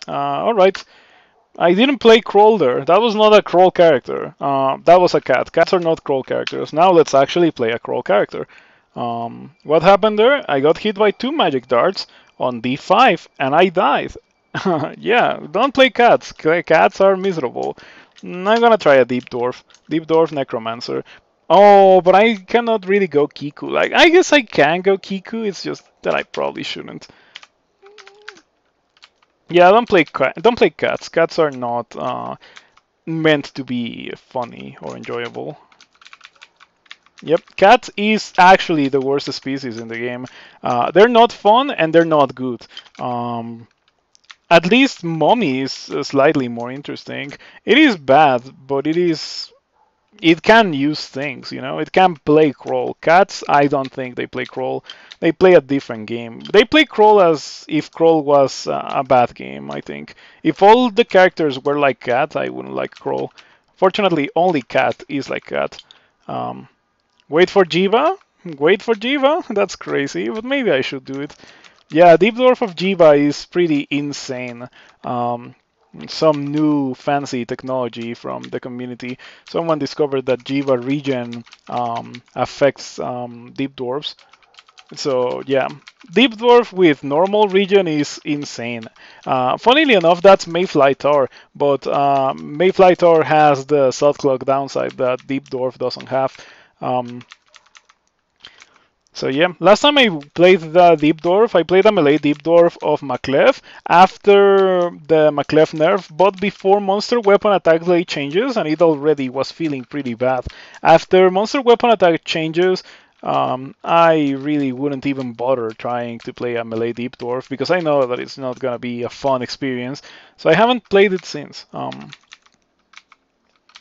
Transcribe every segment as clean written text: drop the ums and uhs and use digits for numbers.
Alright. I didn't play Kroll there. That was not a Kroll character. That was a cat. Cats are not Kroll characters. Now let's actually play a Kroll character. What happened there? I got hit by 2 magic darts on D5 and I died. Yeah, don't play cats. Cats are miserable. I'm gonna try a Deep Dwarf. Deep Dwarf Necromancer. Oh, but I cannot really go Kiku. Like, I guess I can go Kiku, it's just that I probably shouldn't. Yeah, don't play cats. Cats are not meant to be funny or enjoyable. Yep, cat is actually the worst species in the game. They're not fun and they're not good. At least mommy is slightly more interesting. It is bad, but it can use things, you know. It can play Kroll. Cats, I don't think they play Kroll. They play a different game. They play Kroll as if Kroll was a bad game, I think. If all the characters were like Cat, I wouldn't like Kroll. Fortunately, only Cat is like Cat. Wait for Jiva? Wait for Jiva? That's crazy, but maybe I should do it. Yeah, Deep Dwarf of Jiva is pretty insane. Some new fancy technology from the community. Someone discovered that Jiva region affects Deep Dwarfs. So yeah, Deep Dwarf with normal region is insane. Funnily enough, that's Mayfly Tower, but Mayfly Tower has the Salt Clock downside that Deep Dwarf doesn't have. So yeah, last time I played the Deep Dwarf, I played a melee Deep Dwarf of Maclef after the Maclef nerf, but before monster weapon attack delay changes, and it already was feeling pretty bad. After monster weapon attack changes, I really wouldn't even bother trying to play a melee Deep Dwarf because I know that it's not gonna be a fun experience, so I haven't played it since.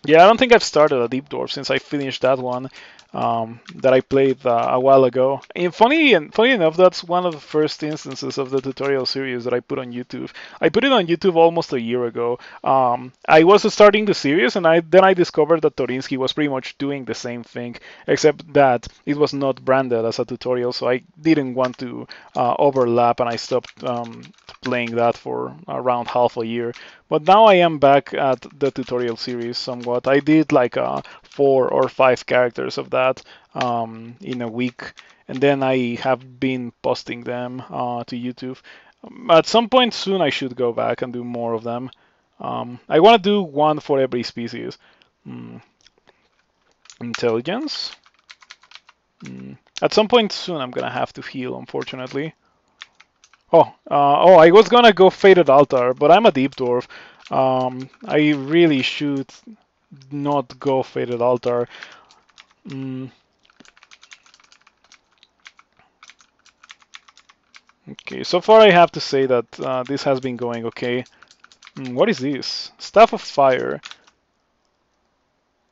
Yeah, I don't think I've started a Deep Dwarf since I finished that one that I played a while ago. And funny enough, that's one of the first instances of the tutorial series that I put on YouTube. I put it on YouTube almost a year ago. I was starting the series, and then I discovered that Torinsky was pretty much doing the same thing, except that it was not branded as a tutorial, so I didn't want to overlap, and I stopped playing that for around half a year. But now I am back at the tutorial series somewhat. I did like 4 or 5 characters of that in a week, and then I have been posting them to YouTube. At some point soon I should go back and do more of them. I want to do one for every species. Intelligence. At some point soon I'm gonna have to heal, unfortunately. Oh, I was gonna go Faded Altar, but I'm a Deep Dwarf. I really should not go Faded Altar. Okay, so far I have to say that this has been going okay. What is this? Staff of Fire.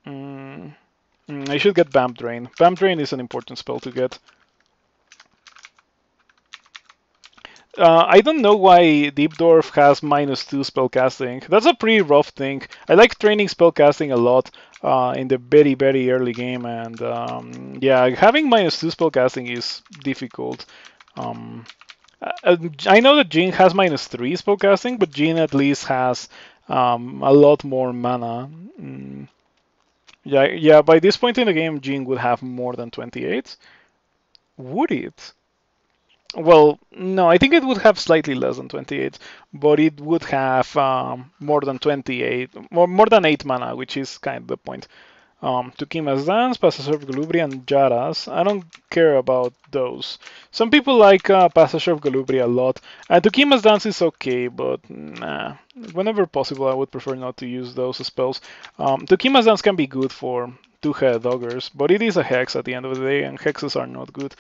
I should get Vamp Drain. Vamp Drain is an important spell to get. I don't know why Deep Dwarf has -2 spellcasting. That's a pretty rough thing. I like training spellcasting a lot in the very, very early game, and yeah, having -2 spellcasting is difficult. I know that Jin has -3 spellcasting, but Jin at least has a lot more mana. Yeah. By this point in the game, Jin would have more than 28. Would it? Well, no, I think it would have slightly less than 28, but it would have more than 28, more than 8 mana, which is kind of the point. Tukima's Dance, Passage of Galubri, and Jaras. I don't care about those. Some people like Passage of Galubri a lot, and Tukima's Dance is okay, but nah. Whenever possible, I would prefer not to use those spells. Tukima's Dance can be good for 2-headed Doggers, but it is a Hex at the end of the day, and Hexes are not good.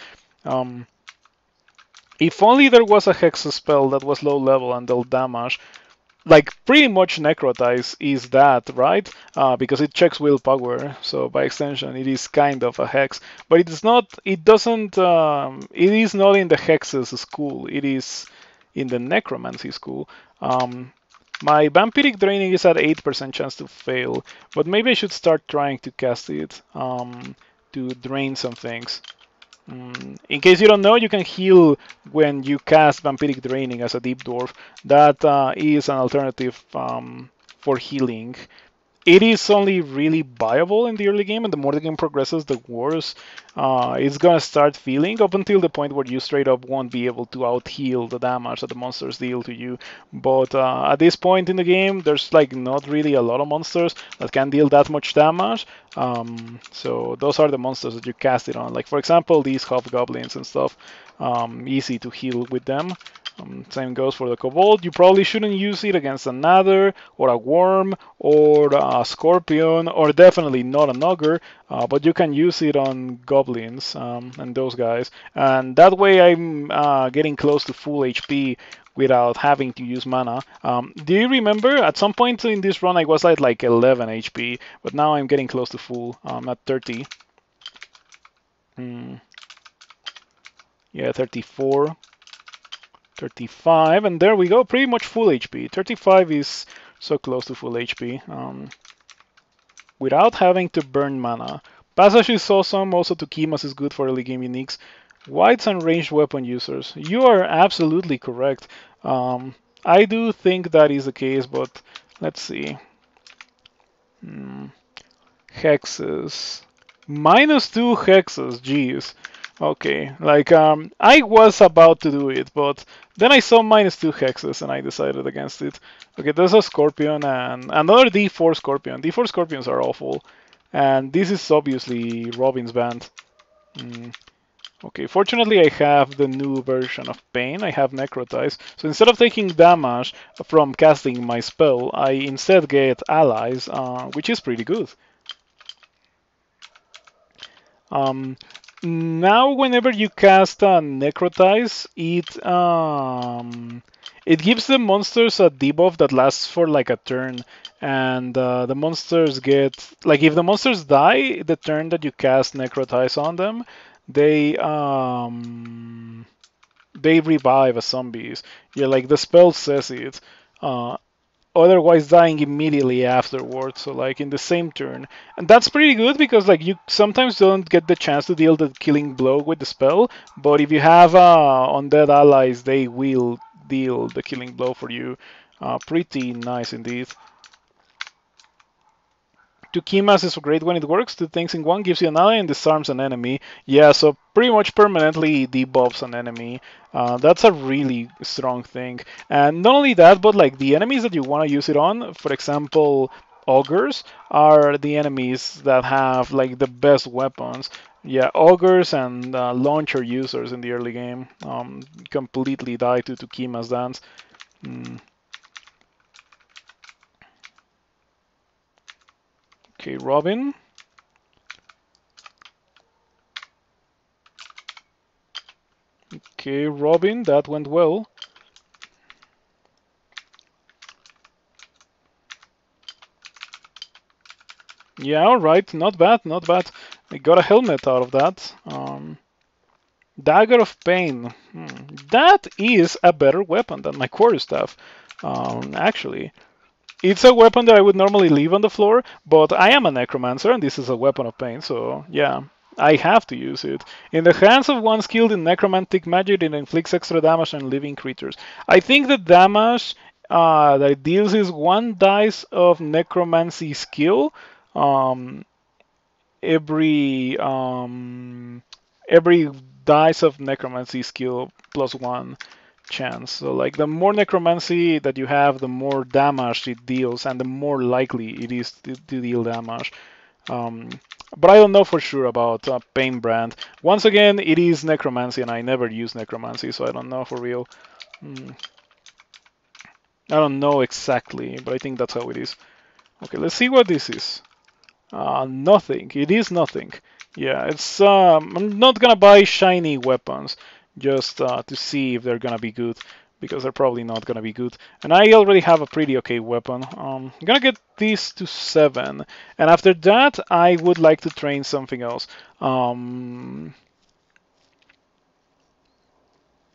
If only there was a Hex spell that was low level and dealt damage, like pretty much Necrotize is that, right? Because it checks willpower, so by extension it is kind of a Hex. But it is not, it doesn't, it is not in the Hexes school, it is in the Necromancy school. My Vampiric Draining is at 8% chance to fail, but maybe I should start trying to cast it to drain some things. In case you don't know, you can heal when you cast Vampiric Draining as a Deep Dwarf. That is an alternative for healing. It is only really viable in the early game, and the more the game progresses, the worse it's gonna start feeling, up until the point where you straight up won't be able to out heal the damage that the monsters deal to you. But at this point in the game, there's like not really a lot of monsters that can deal that much damage. So those are the monsters that you cast it on. Like for example, these hobgoblins and stuff. Easy to heal with them. Same goes for the kobold. You probably shouldn't use it against an adder or a worm or a scorpion, or definitely not an ogre, but you can use it on goblins and those guys. And that way I'm getting close to full HP without having to use mana. Do you remember at some point in this run I was at like 11 HP, but now I'm getting close to full. I'm at 30. Yeah, 34. 35, and there we go, pretty much full HP. 35 is so close to full HP without having to burn mana. Passage is awesome, also Tukimas is good for early game uniques. Wights and ranged weapon users. You are absolutely correct. I do think that is the case, but let's see. Hexes. -2 hexes, jeez. Okay, like I was about to do it, but then I saw -2 hexes and I decided against it. Okay, there's a scorpion and another D4 scorpion. D4 scorpions are awful, and this is obviously Robin's band. Okay, fortunately I have the new version of Pain. I have Necrotize, so instead of taking damage from casting my spell, I instead get allies, which is pretty good. Now, whenever you cast a Necrotize, it gives the monsters a debuff that lasts for like a turn, and the monsters get, like, if the monsters die the turn that you cast Necrotize on them, they revive as zombies. Yeah, like the spell says it. Otherwise dying immediately afterwards, so like in the same turn. And that's pretty good because like you sometimes don't get the chance to deal the killing blow with the spell, but if you have undead allies, they will deal the killing blow for you. Pretty nice indeed. Tukimas is great when it works. 2 things in one, gives you an ally and disarms an enemy. Yeah, so pretty much permanently debuffs an enemy. That's a really strong thing. And not only that, but like the enemies that you want to use it on, for example, ogres, are the enemies that have like the best weapons. Yeah, ogres and launcher users in the early game completely die to Tukima's dance. Okay, Robin. Okay, Robin, that went well. Yeah, alright, not bad, not bad. I got a helmet out of that. Dagger of Pain. That is a better weapon than my quarterstaff, actually. It's a weapon that I would normally leave on the floor, but I am a necromancer and this is a weapon of pain, so yeah, I have to use it. In the hands of one skilled in necromantic magic, it inflicts extra damage on living creatures. I think the damage that it deals is 1 dice of necromancy skill. Every dice of necromancy skill plus 1 chance. So like the more necromancy that you have, the more damage it deals, and the more likely it is to deal damage. But I don't know for sure about Pain Brand. Once again, it is necromancy, and I never use necromancy, so I don't know for real. I don't know exactly, but I think that's how it is. Okay, let's see what this is. Nothing. It is nothing. Yeah, it's. I'm not gonna buy shiny weapons just to see if they're gonna be good, because they're probably not gonna be good. And I already have a pretty okay weapon. I'm gonna get this to 7, and after that I would like to train something else.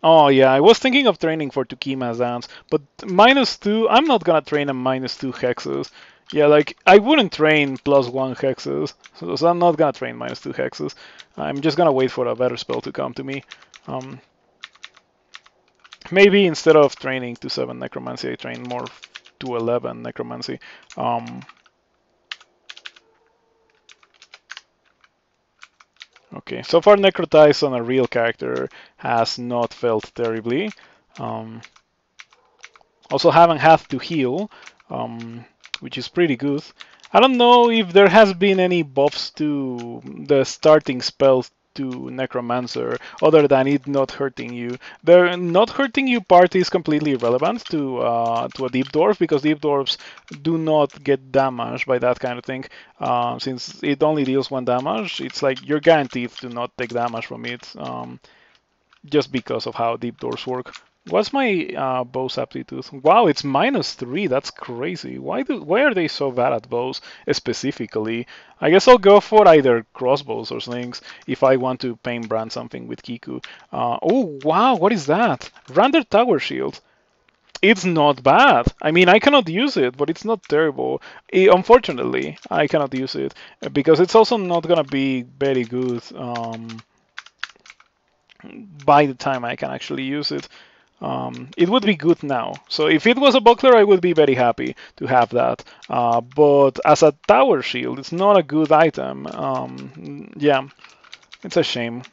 Oh yeah, I was thinking of training for Tukima's dance, but -2. I'm not gonna train a -2 hexes. Yeah, like I wouldn't train +1 hexes, so I'm not gonna train -2 hexes. I'm just gonna wait for a better spell to come to me. Um, Maybe instead of training to 7 Necromancy, I train more to 11 Necromancy. Okay, so far Necrotize on a real character has not felt terribly. Um, Also haven't had to heal, which is pretty good. I don't know if there has been any buffs to the starting spells to Necromancer other than it not hurting you. The not hurting you part is completely irrelevant to a Deep Dwarf because Deep Dwarfs do not get damaged by that kind of thing. Since it only deals 1 damage, it's like you're guaranteed to not take damage from it. Just because of how deep doors work. What's my bow's aptitude? Wow, it's -3. That's crazy. Why are they so bad at bows specifically? I guess I'll go for either crossbows or slings if I want to pain brand something with Kiku. Oh wow, what is that? Random tower shield. It's not bad. I mean, I cannot use it, but it's not terrible. Unfortunately, I cannot use it because it's also not gonna be very good. By the time I can actually use it. It would be good now. So if it was a buckler, I would be very happy to have that. But as a tower shield, it's not a good item. Yeah, it's a shame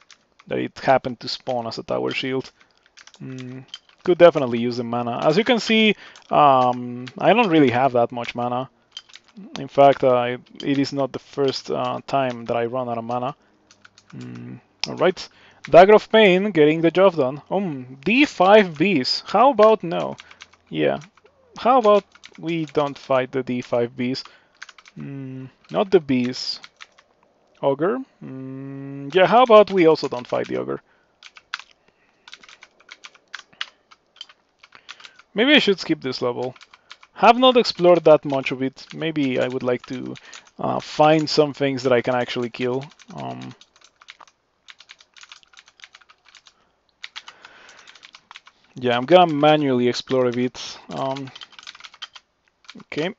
that it happened to spawn as a tower shield. Could definitely use the mana. As you can see, I don't really have that much mana. In fact, it is not the first time that I run out of mana. Alright. Dagger of Pain, getting the job done. D5 bees. How about no? Yeah. How about we don't fight the D5 bees? Not the bees. Ogre? Yeah, how about we also don't fight the ogre? Maybe I should skip this level. Have not explored that much of it. Maybe I would like to find some things that I can actually kill. Yeah, I'm gonna manually explore a bit. Okay.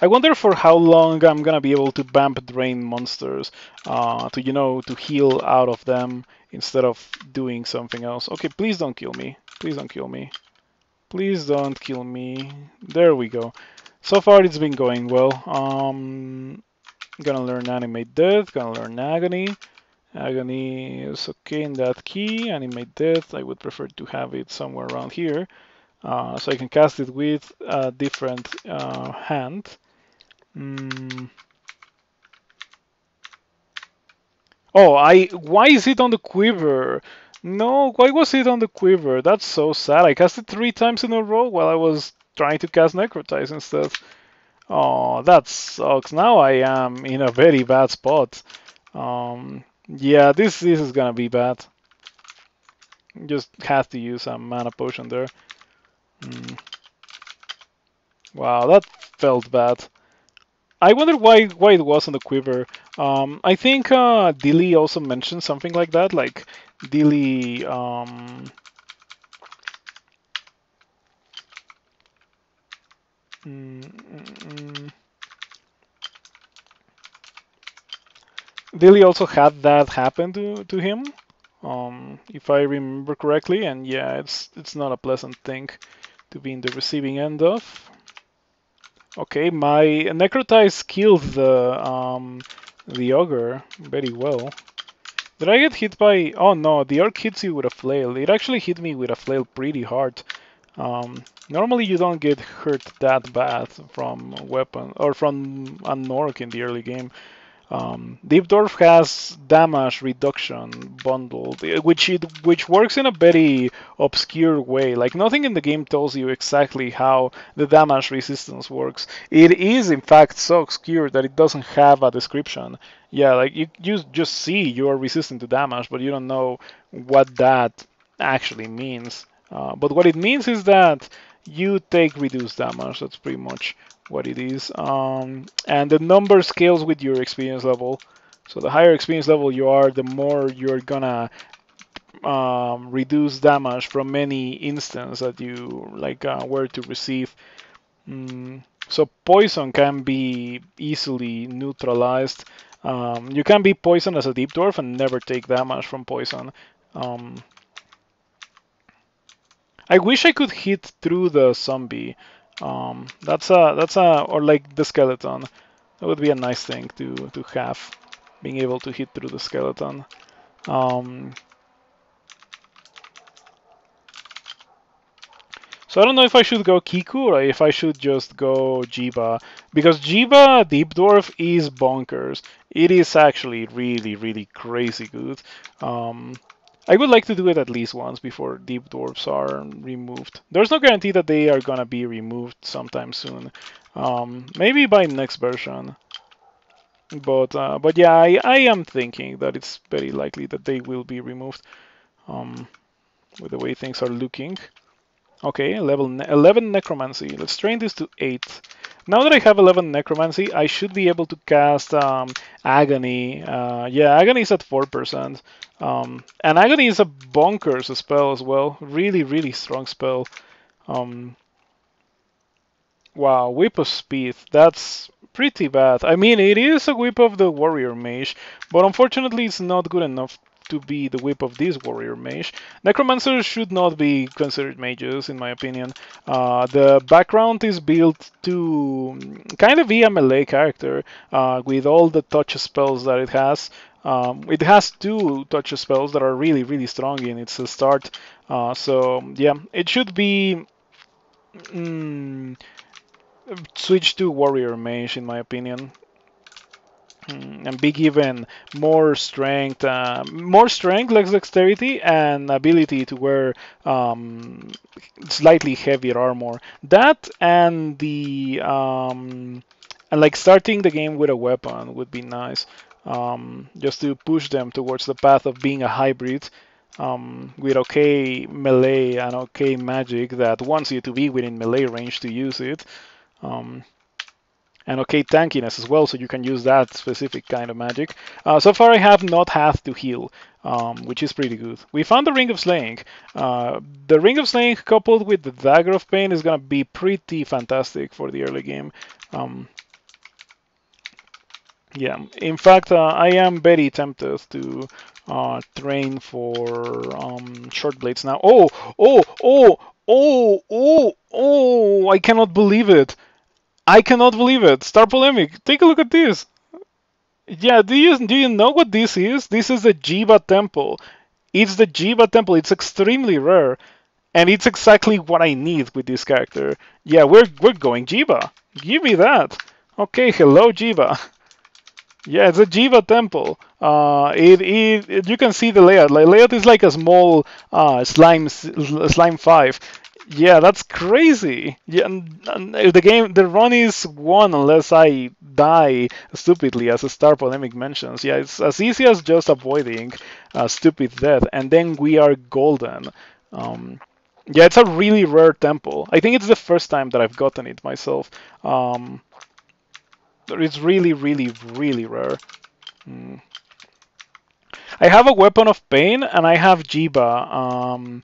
I wonder for how long I'm gonna be able to vamp drain monsters to heal out of them instead of doing something else. Okay, please don't kill me. Please don't kill me. Please don't kill me. There we go. So far it's been going well. Gonna learn Animate Death, gonna learn Agony. Agony is okay in that key. Animate Death, I would prefer to have it somewhere around here. So I can cast it with a different hand. Oh, why is it on the quiver? No, why was it on the quiver? That's so sad. I cast it 3 times in a row while I was trying to cast Necrotize instead. Oh, that sucks. Now I am in a very bad spot. Yeah, this is gonna be bad. Just have to use a mana potion there. Wow, that felt bad. I wonder why it was on the quiver. I think Dilly also mentioned something like that, like Dilly. Dilly also had that happen to him, if I remember correctly, and yeah, it's not a pleasant thing to be in the receiving end of. Okay, my Necrotize killed the ogre very well. Did I get hit by... Oh no, the orc hits you with a flail. It actually hit me with a flail pretty hard. Normally you don't get hurt that bad from a weapon or from an orc in the early game. Deep Dwarf has damage reduction bundled, which works in a very obscure way. Like nothing in the game tells you exactly how the damage resistance works. It is in fact so obscure that it doesn't have a description. Yeah, like you just see you are resistant to damage, but you don't know what that actually means. But what it means is that you take reduced damage. That's pretty much what it is. And the number scales with your experience level. So the higher experience level you are, the more you're gonna reduce damage from any instance that you were to receive. So poison can be easily neutralized. You can be poisoned as a deep dwarf and never take damage from poison. I wish I could hit through the zombie. Or like the skeleton. That would be a nice thing to have, being able to hit through the skeleton. So I don't know if I should go Kiku or if I should just go Jiba, because Jiba Deep Dwarf is bonkers. It is actually really, really crazy good. I would like to do it at least once before Deep Dwarfs are removed. There's no guarantee that they are gonna be removed sometime soon. Maybe by next version. But yeah, I am thinking that it's very likely that they will be removed with the way things are looking. Okay, level 11 Necromancy. Let's train this to 8. Now that I have 11 Necromancy, I should be able to cast Agony. Yeah, Agony is at 4%. And Agony is a bonkers spell as well. Really, really strong spell. Wow, Whip of Speed. That's pretty bad. I mean, it is a whip of the Warrior Mage, but unfortunately it's not good enough to be the whip of this Warrior Mage. Necromancers should not be considered mages, in my opinion. The background is built to kind of be a melee character with all the touch spells that it has. It has 2 touch spells that are really, really strong in its start. So, yeah, it should be... switch to Warrior Mage, in my opinion, and be given more strength, less dexterity, and ability to wear slightly heavier armor. That and the and like starting the game with a weapon would be nice, just to push them towards the path of being a hybrid. With okay melee and okay magic that wants you to be within melee range to use it. And okay tankiness as well, so you can use that specific kind of magic. So far I have not had to heal, which is pretty good. We found the Ring of Slaying. The Ring of Slaying coupled with the Dagger of Pain is going to be pretty fantastic for the early game. Yeah, in fact, I am very tempted to train for short blades now. Oh, I cannot believe it. I cannot believe it. Star Polemic, take a look at this. Yeah, do you know what this is? This is the Jiva Temple. It's the Jiva Temple. It's extremely rare, and it's exactly what I need with this character. Yeah, we're going Jiva. Give me that. Okay, hello Jiva. Yeah, it's a Jiva Temple. You can see the layout. Like, layout is like a small slime 5. Yeah, that's crazy. Yeah, and the run is won unless I die stupidly, as Star Polemic mentions. Yeah, it's as easy as just avoiding stupid death, and then we are golden. Yeah, it's a really rare temple. I think it's the first time that I've gotten it myself. It's really, really, really rare. I have a Weapon of Pain, and I have Jiba.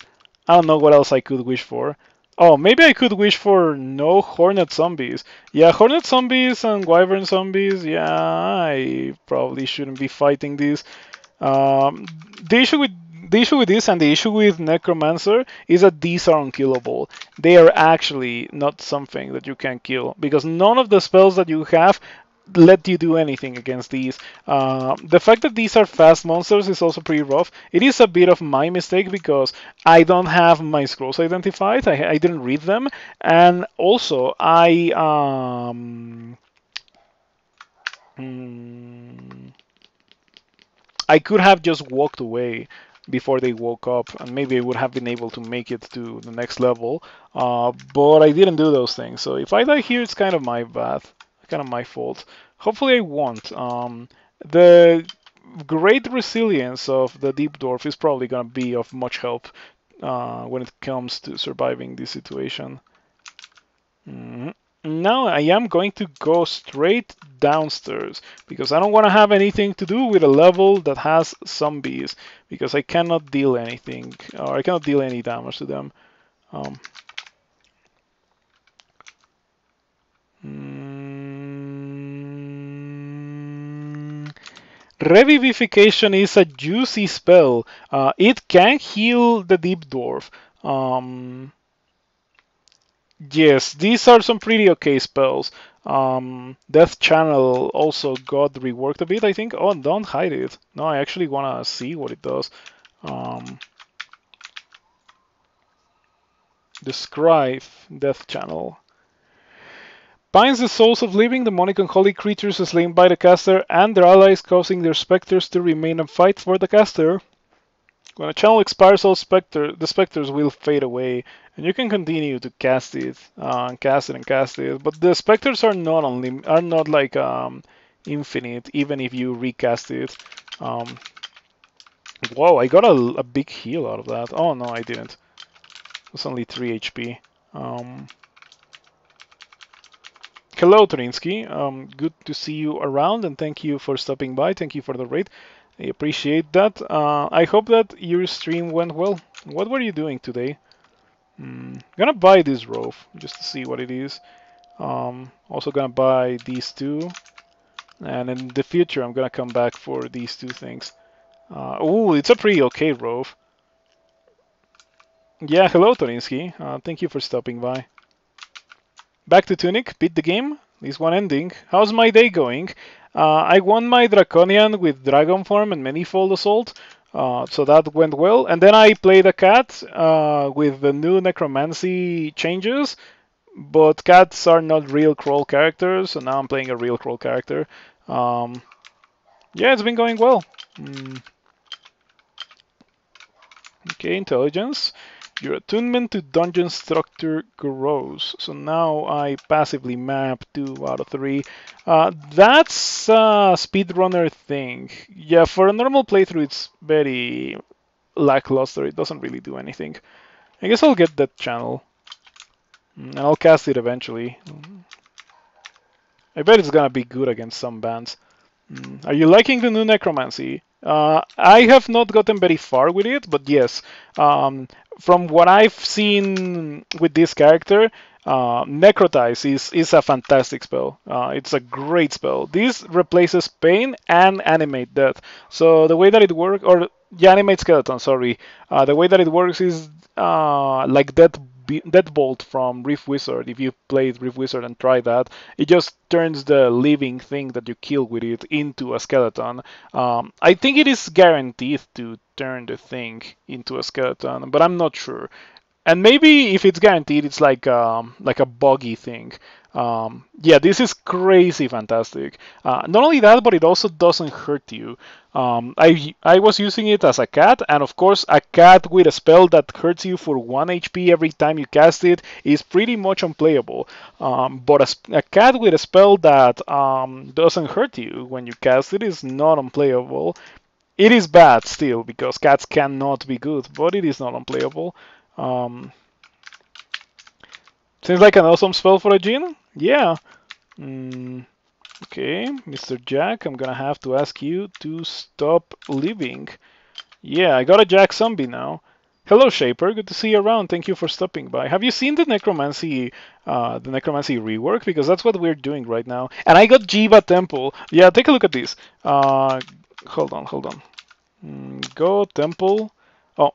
I don't know what else I could wish for. Oh, maybe I could wish for no Hornet Zombies. Yeah, Hornet Zombies and Wyvern Zombies, yeah, I probably shouldn't be fighting these. The issue with this and the issue with Necromancer is that these are unkillable. They are actually not something that you can kill, because none of the spells that you have let you do anything against these. The fact that these are fast monsters is also pretty rough. It is a bit of my mistake because I don't have my scrolls identified. I didn't read them, and also I could have just walked away before they woke up, and maybe I would have been able to make it to the next level. But I didn't do those things. So if I die here, it's kind of my bad, kind of my fault. Hopefully I won't. The great resilience of the Deep Dwarf is probably going to be of much help when it comes to surviving this situation. Now I am going to go straight downstairs because I don't want to have anything to do with a level that has zombies, because I cannot deal anything, or I cannot deal any damage to them. Revivification is a juicy spell. It can heal the Deep Dwarf. Um, yes, these are some pretty okay spells. Death Channel also got reworked a bit, I think. Oh, don't hide it. No, I actually want to see what it does. The Scribe, Death Channel. Binds the souls of living, demonic, and holy creatures slain by the caster and their allies, causing their specters to remain and fight for the caster. When a channel expires, all the specters will fade away, and you can continue to cast it, cast it, and cast it. But the specters are not like infinite, even if you recast it. Whoa! I got a big heal out of that. Oh no, I didn't. It's only 3 HP. Hello, Torinsky. Good to see you around, and thank you for stopping by. Thank you for the raid. I appreciate that. I hope that your stream went well. What were you doing today? Gonna buy this robe just to see what it is. Also gonna buy these two, and in the future I'm gonna come back for these two things. Ooh, it's a pretty okay robe. Yeah, hello, Torinsky. Thank you for stopping by. Back to Tunic, beat the game. This one ending. How's my day going? I won my Draconian with Dragon Form and Manifold Assault, so that went well. And then I played a cat with the new Necromancy changes, but cats are not real Crawl characters, so now I'm playing a real Crawl character. Yeah, it's been going well. Okay, intelligence. Your attunement to dungeon structure grows. So now I passively map 2 out of 3. That's a speedrunner thing. Yeah, for a normal playthrough it's very lackluster. It doesn't really do anything. I guess I'll get that channel. And I'll cast it eventually. I bet it's gonna be good against some bands. Are you liking the new Necromancy? I have not gotten very far with it, but yes. From what I've seen with this character, Necrotize is a fantastic spell. It's a great spell. This replaces Pain and Animate Death. So the way that it works, or yeah, Animate Skeleton, sorry. The way that it works is like Deadbolt from Rift Wizard. If you played Rift Wizard and tried that, it just turns the living thing that you kill with it into a skeleton. I think it is guaranteed to turn the thing into a skeleton, but I'm not sure. And maybe if it's guaranteed, it's like a buggy thing. Yeah, this is crazy fantastic. Not only that, but it also doesn't hurt you. I was using it as a cat, and of course, a cat with a spell that hurts you for 1 HP every time you cast it is pretty much unplayable. But a cat with a spell that doesn't hurt you when you cast it is not unplayable. It is bad still, because cats cannot be good, but it is not unplayable. Seems like an awesome spell for a Jinn? Yeah. Okay, Mr. Jack, I'm gonna have to ask you to stop living. Yeah, I got a Jack zombie now. Hello, Shaper. Good to see you around. Thank you for stopping by. Have you seen the Necromancy rework? Because that's what we're doing right now. And I got Jiba Temple. Yeah, take a look at this. Hold on. Go Temple. Oh,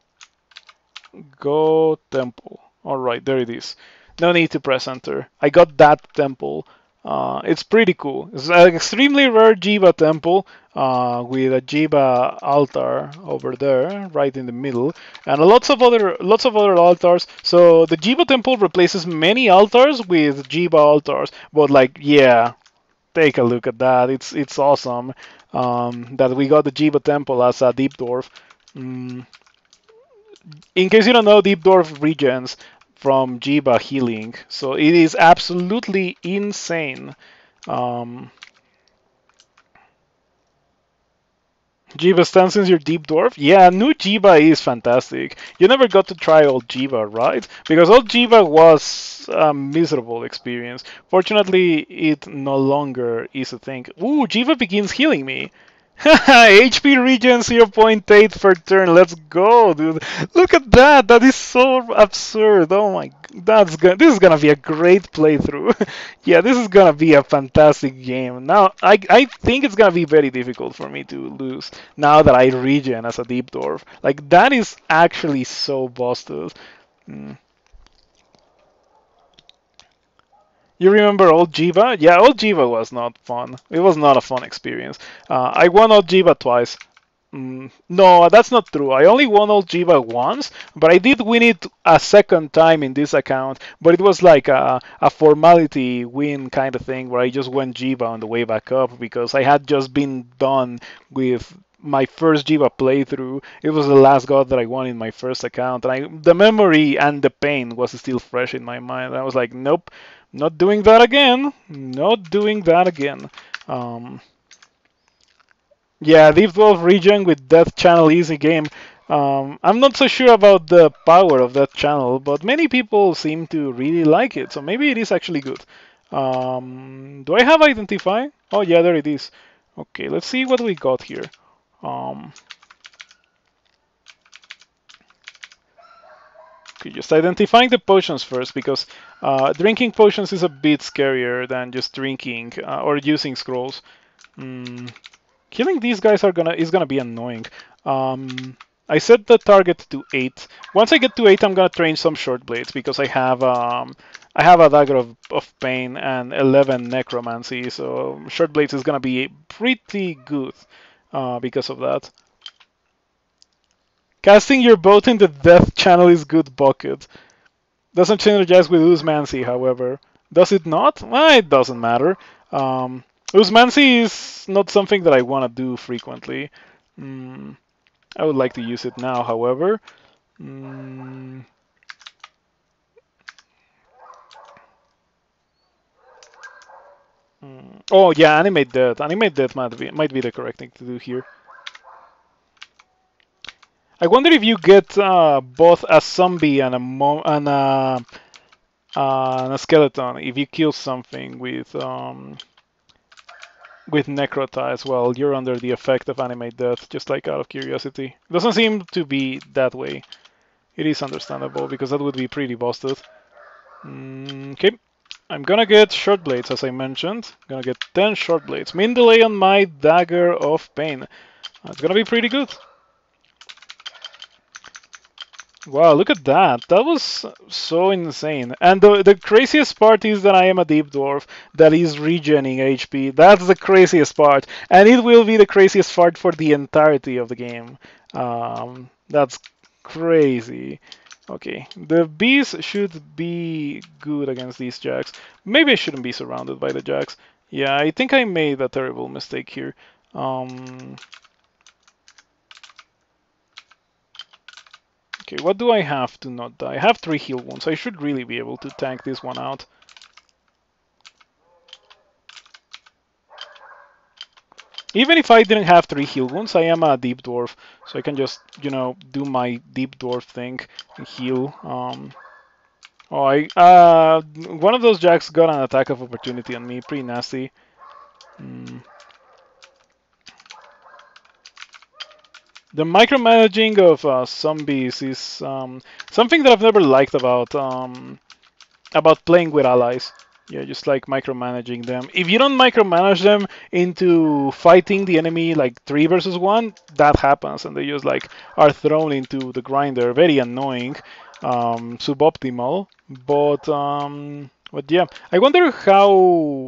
Go Temple. All right, there it is. No need to press enter. I got that temple. It's pretty cool. It's an extremely rare Jiva Temple with a Jiba altar over there, right in the middle, and lots of other altars. So the Jiva Temple replaces many altars with Jiba altars. But like, yeah, take a look at that. It's awesome that we got the Jiba Temple as a Deep Dwarf. In case you don't know, Deep Dwarf regens from Jiba healing, so it is absolutely insane. Jiba stands since your Deep Dwarf? Yeah, new Jiba is fantastic. You never got to try old Jiba, right? Because old Jiba was a miserable experience. Fortunately, it no longer is a thing. Ooh, Jiba begins healing me. HP regen 0.8 per turn. Let's go, dude. Look at that. That is so absurd. Oh my, this is gonna be a great playthrough. Yeah, this is gonna be a fantastic game. Now, I think it's gonna be very difficult for me to lose now that I regen as a deep dwarf. Like that is actually so busted. Mm. You remember old Jiva? Yeah, old Jiva was not fun. It was not a fun experience. I won old Jiva twice. No, that's not true. I only won old Jiva once, but I did win it a second time in this account. But it was like a formality win kind of thing where I just went Jiva on the way back up because I had just been done with my first Jiva playthrough. It was the last god that I won in my first account, and the memory and the pain was still fresh in my mind. I was like, nope, not doing that again. Not doing that again. Um, yeah, Deep Dwarf region with Death Channel easy game. I'm not so sure about the power of that channel, but many people seem to really like it, so maybe it is actually good. Do I have Identify? Oh yeah, there it is. Okay, let's see what we got here. Um, okay, just identifying the potions first, because drinking potions is a bit scarier than just drinking or using scrolls. Killing these guys is gonna be annoying. I set the target to 8. Once I get to 8, I'm gonna train some short blades because I have a Dagger of Pain and 11 Necromancy, so short blades is gonna be pretty good because of that. Casting your boat in the death channel is good bucket. Doesn't synergize with Usmancy, however. Does it not? Well, it doesn't matter. Usmancy is not something that I want to do frequently. I would like to use it now, however. Oh yeah, animate death. Animate death might be the correct thing to do here. I wonder if you get both a zombie and a skeleton if you kill something with Necrota as well. You're under the effect of animate death, just like out of curiosity. Doesn't seem to be that way. It is understandable because that would be pretty busted. Okay, I'm gonna get short blades as I mentioned. I'm gonna get 10 short blades. Min delay on my Dagger of Pain. It's gonna be pretty good. Wow, look at that. That was so insane. And the craziest part is that I am a deep dwarf that is regening HP. That's the craziest part. And it will be the craziest part for the entirety of the game. That's crazy. Okay, the bees should be good against these jacks. Maybe I shouldn't be surrounded by the jacks. Yeah, I think I made a terrible mistake here. Okay, what do I have to not die? I have 3 heal wounds. I should really be able to tank this one out. Even if I didn't have 3 heal wounds, I am a deep dwarf, so I can just, you know, do my deep dwarf thing and heal. One of those jacks got an attack of opportunity on me, pretty nasty. The micromanaging of zombies is something that I've never liked about playing with allies. Yeah, just like micromanaging them. If you don't micromanage them into fighting the enemy like 3 versus 1, that happens, and they just like are thrown into the grinder. Very annoying, suboptimal. But yeah, I wonder how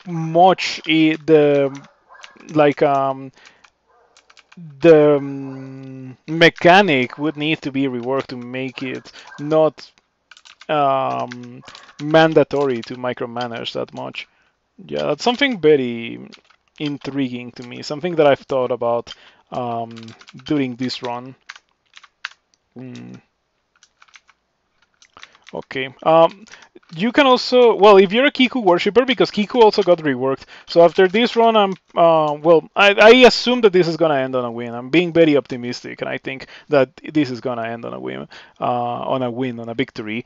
much the mechanic would need to be reworked to make it not mandatory to micromanage that much. Yeah, that's something very intriguing to me. Something that I've thought about during this run. Okay. You can also, well, if you're a Kiku worshipper, because Kiku also got reworked. So after this run, I assume that this is gonna end on a win. I'm being very optimistic, and I think that this is gonna end on a win, on a victory.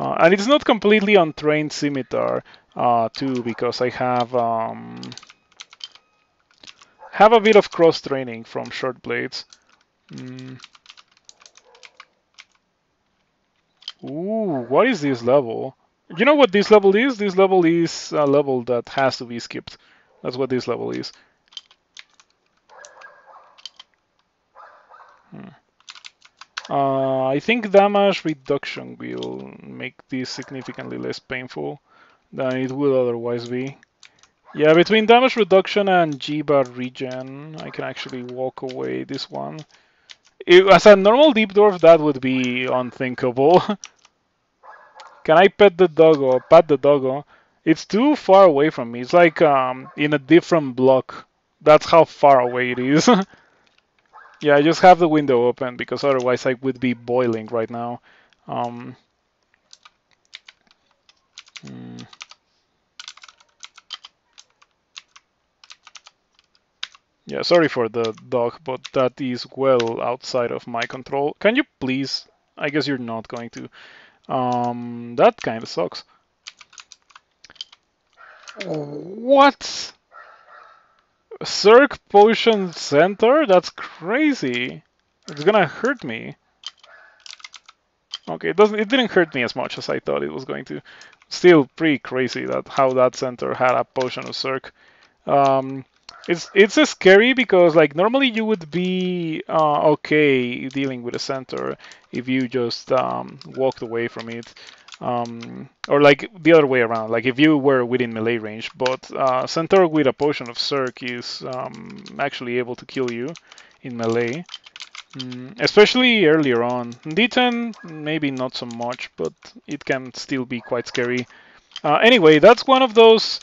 And it's not completely untrained scimitar too, because I have a bit of cross training from short blades. Ooh, what is this level? You know what this level is? This level is a level that has to be skipped. That's what this level is. I think damage reduction will make this significantly less painful than it would otherwise be. Yeah, between damage reduction and Jiba regen, I can actually walk away this one. As a normal deep dwarf, that would be unthinkable. Can I pet the doggo? Pat the doggo? It's too far away from me. It's like in a different block. That's how far away it is. Yeah, I just have the window open because otherwise I would be boiling right now. Um, hmm. Yeah, sorry for the dog, but that is well outside of my control. Can you please? I guess you're not going to. That kind of sucks. What? Circ Potion Center? That's crazy. It's gonna hurt me. Okay, it didn't hurt me as much as I thought it was going to. Still pretty crazy that how that center had a potion of Circ. Um, it's scary because like normally you would be okay dealing with a center if you just walked away from it, or like the other way around, like if you were within melee range. But center with a potion of Circ is actually able to kill you in melee, especially earlier on. D10 maybe not so much, but it can still be quite scary. Anyway, that's one of those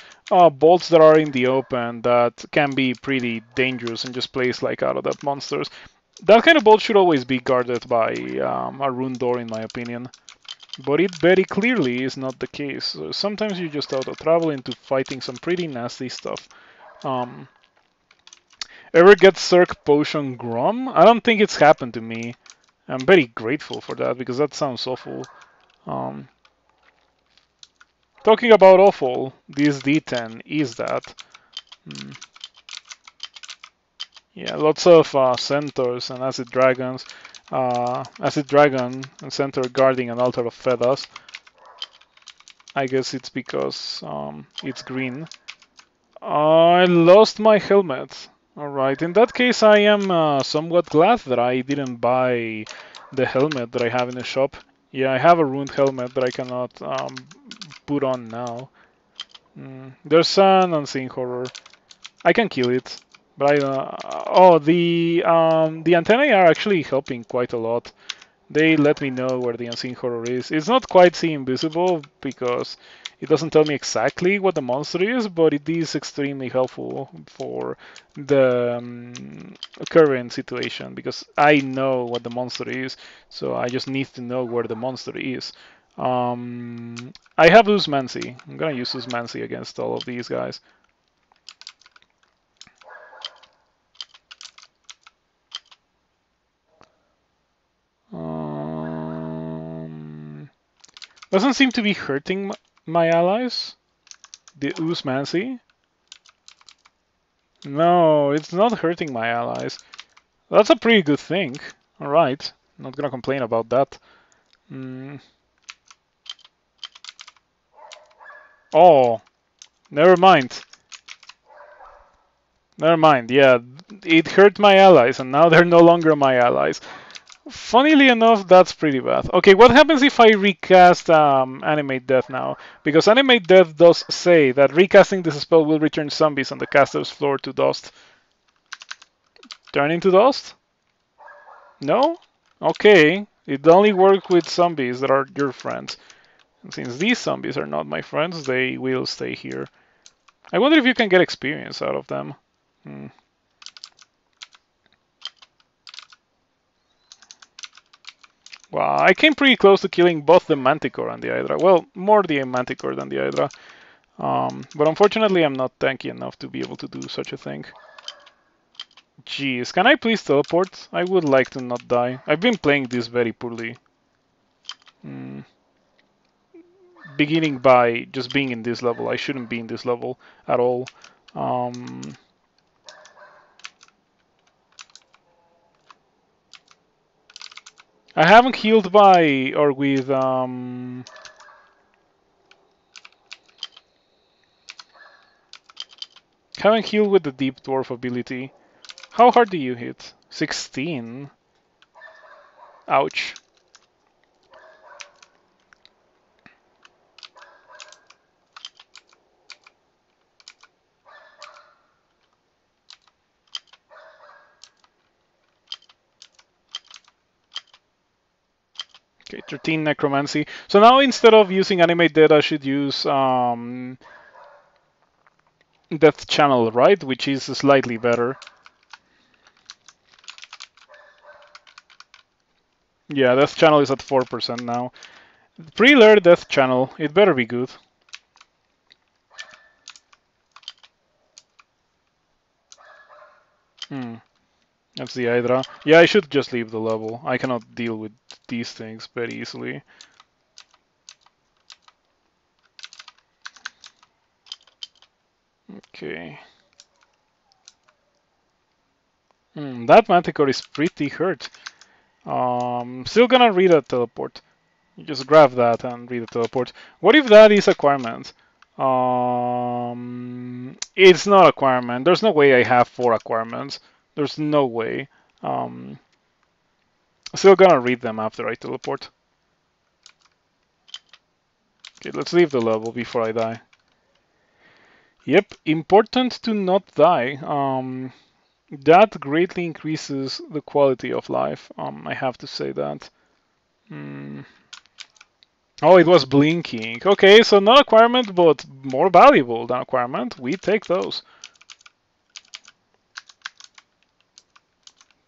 bolts that are in the open that can be pretty dangerous and just place like out of that monsters. That kind of bolt should always be guarded by a rune door, in my opinion. But it very clearly is not the case. Sometimes you just auto-travel into fighting some pretty nasty stuff. Ever get Circ Potion Grom? I don't think it's happened to me. I'm very grateful for that because that sounds awful. Um, Talking about awful, this D10 is that. Yeah, lots of centaurs and acid dragons. Acid dragon and centaur guarding an altar of feathers. I guess it's because it's green. I lost my helmet. Alright, in that case I am somewhat glad that I didn't buy the helmet that I have in the shop. Yeah, I have a ruined helmet that I cannot put on now. There's an unseen horror. I can kill it, but I oh, the antennae are actually helping quite a lot. They let me know where the unseen horror is. It's not quite see invisible because it doesn't tell me exactly what the monster is, but it is extremely helpful for the current situation because I know what the monster is, so I just need to know where the monster is. I have Usmancy. I'm gonna use Usmancy against all of these guys. Doesn't seem to be hurting my allies. The Usmancy. No, it's not hurting my allies. That's a pretty good thing. Alright, not gonna complain about that. Oh, never mind. Never mind, yeah. It hurt my allies, and now they're no longer my allies. Funnily enough, that's pretty bad. Okay, what happens if I recast Animate Death now? Because Animate Death does say that recasting this spell will return zombies on the caster's floor to dust. Turn into dust? No? Okay. It only works with zombies that are your friends. And since these zombies are not my friends, they will stay here. I wonder if you can get experience out of them. Wow, I came pretty close to killing both the Manticore and the Hydra. Well, more the Manticore than the Hydra. But unfortunately, I'm not tanky enough to be able to do such a thing. Jeez, can I please teleport? I would like to not die. I've been playing this very poorly. beginning by just being in this level. I shouldn't be in this level at all. I haven't healed by or with haven't healed with the deep dwarf ability. How hard do you hit? 16. Ouch. Okay, 13 Necromancy. So now instead of using Animate Dead, I should use Death Channel, right? Which is slightly better. Yeah, Death Channel is at 4% now. Pre-layer Death Channel, it better be good. That's the Hydra. Yeah, I should just leave the level. I cannot deal with these things very easily. Okay. That Manticore is pretty hurt. Still gonna read a teleport. You just grab that and read a teleport. What if that is acquirement? It's not acquirement. There's no way I have 4 acquirements. There's no way. Still gonna read them after I teleport. Okay, let's leave the level before I die. Yep, important to not die. That greatly increases the quality of life. I have to say that. Oh, it was blinking. Okay, so not acquirement, but more valuable than acquirement. We take those.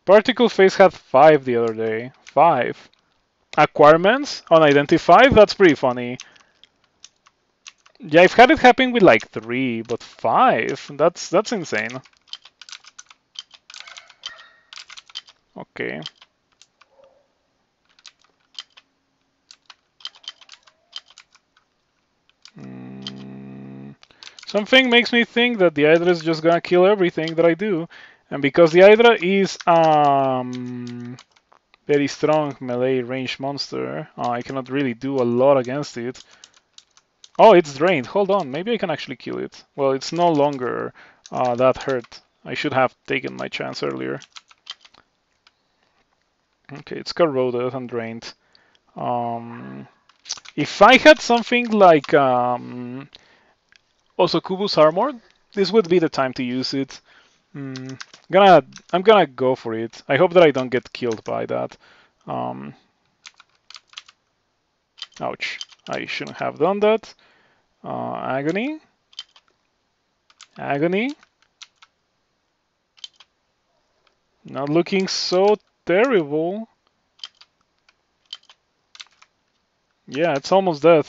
Particle Phase had 5 the other day. 5. Acquirements? Unidentified? That's pretty funny. Yeah, I've had it happen with like 3, but 5? That's insane. Okay. Something makes me think that the Hydra is just gonna kill everything that I do. And because the Hydra is very strong melee range monster, I cannot really do a lot against it. Oh, it's drained. Hold on, maybe I can actually kill it. Well, it's no longer that hurt. I should have taken my chance earlier. Okay, it's corroded and drained. If I had something like Osokubu's armor, this would be the time to use it. I'm gonna go for it. I hope that I don't get killed by that. Ouch. I shouldn't have done that. Agony. Agony. Not looking so terrible. Yeah, it's almost dead.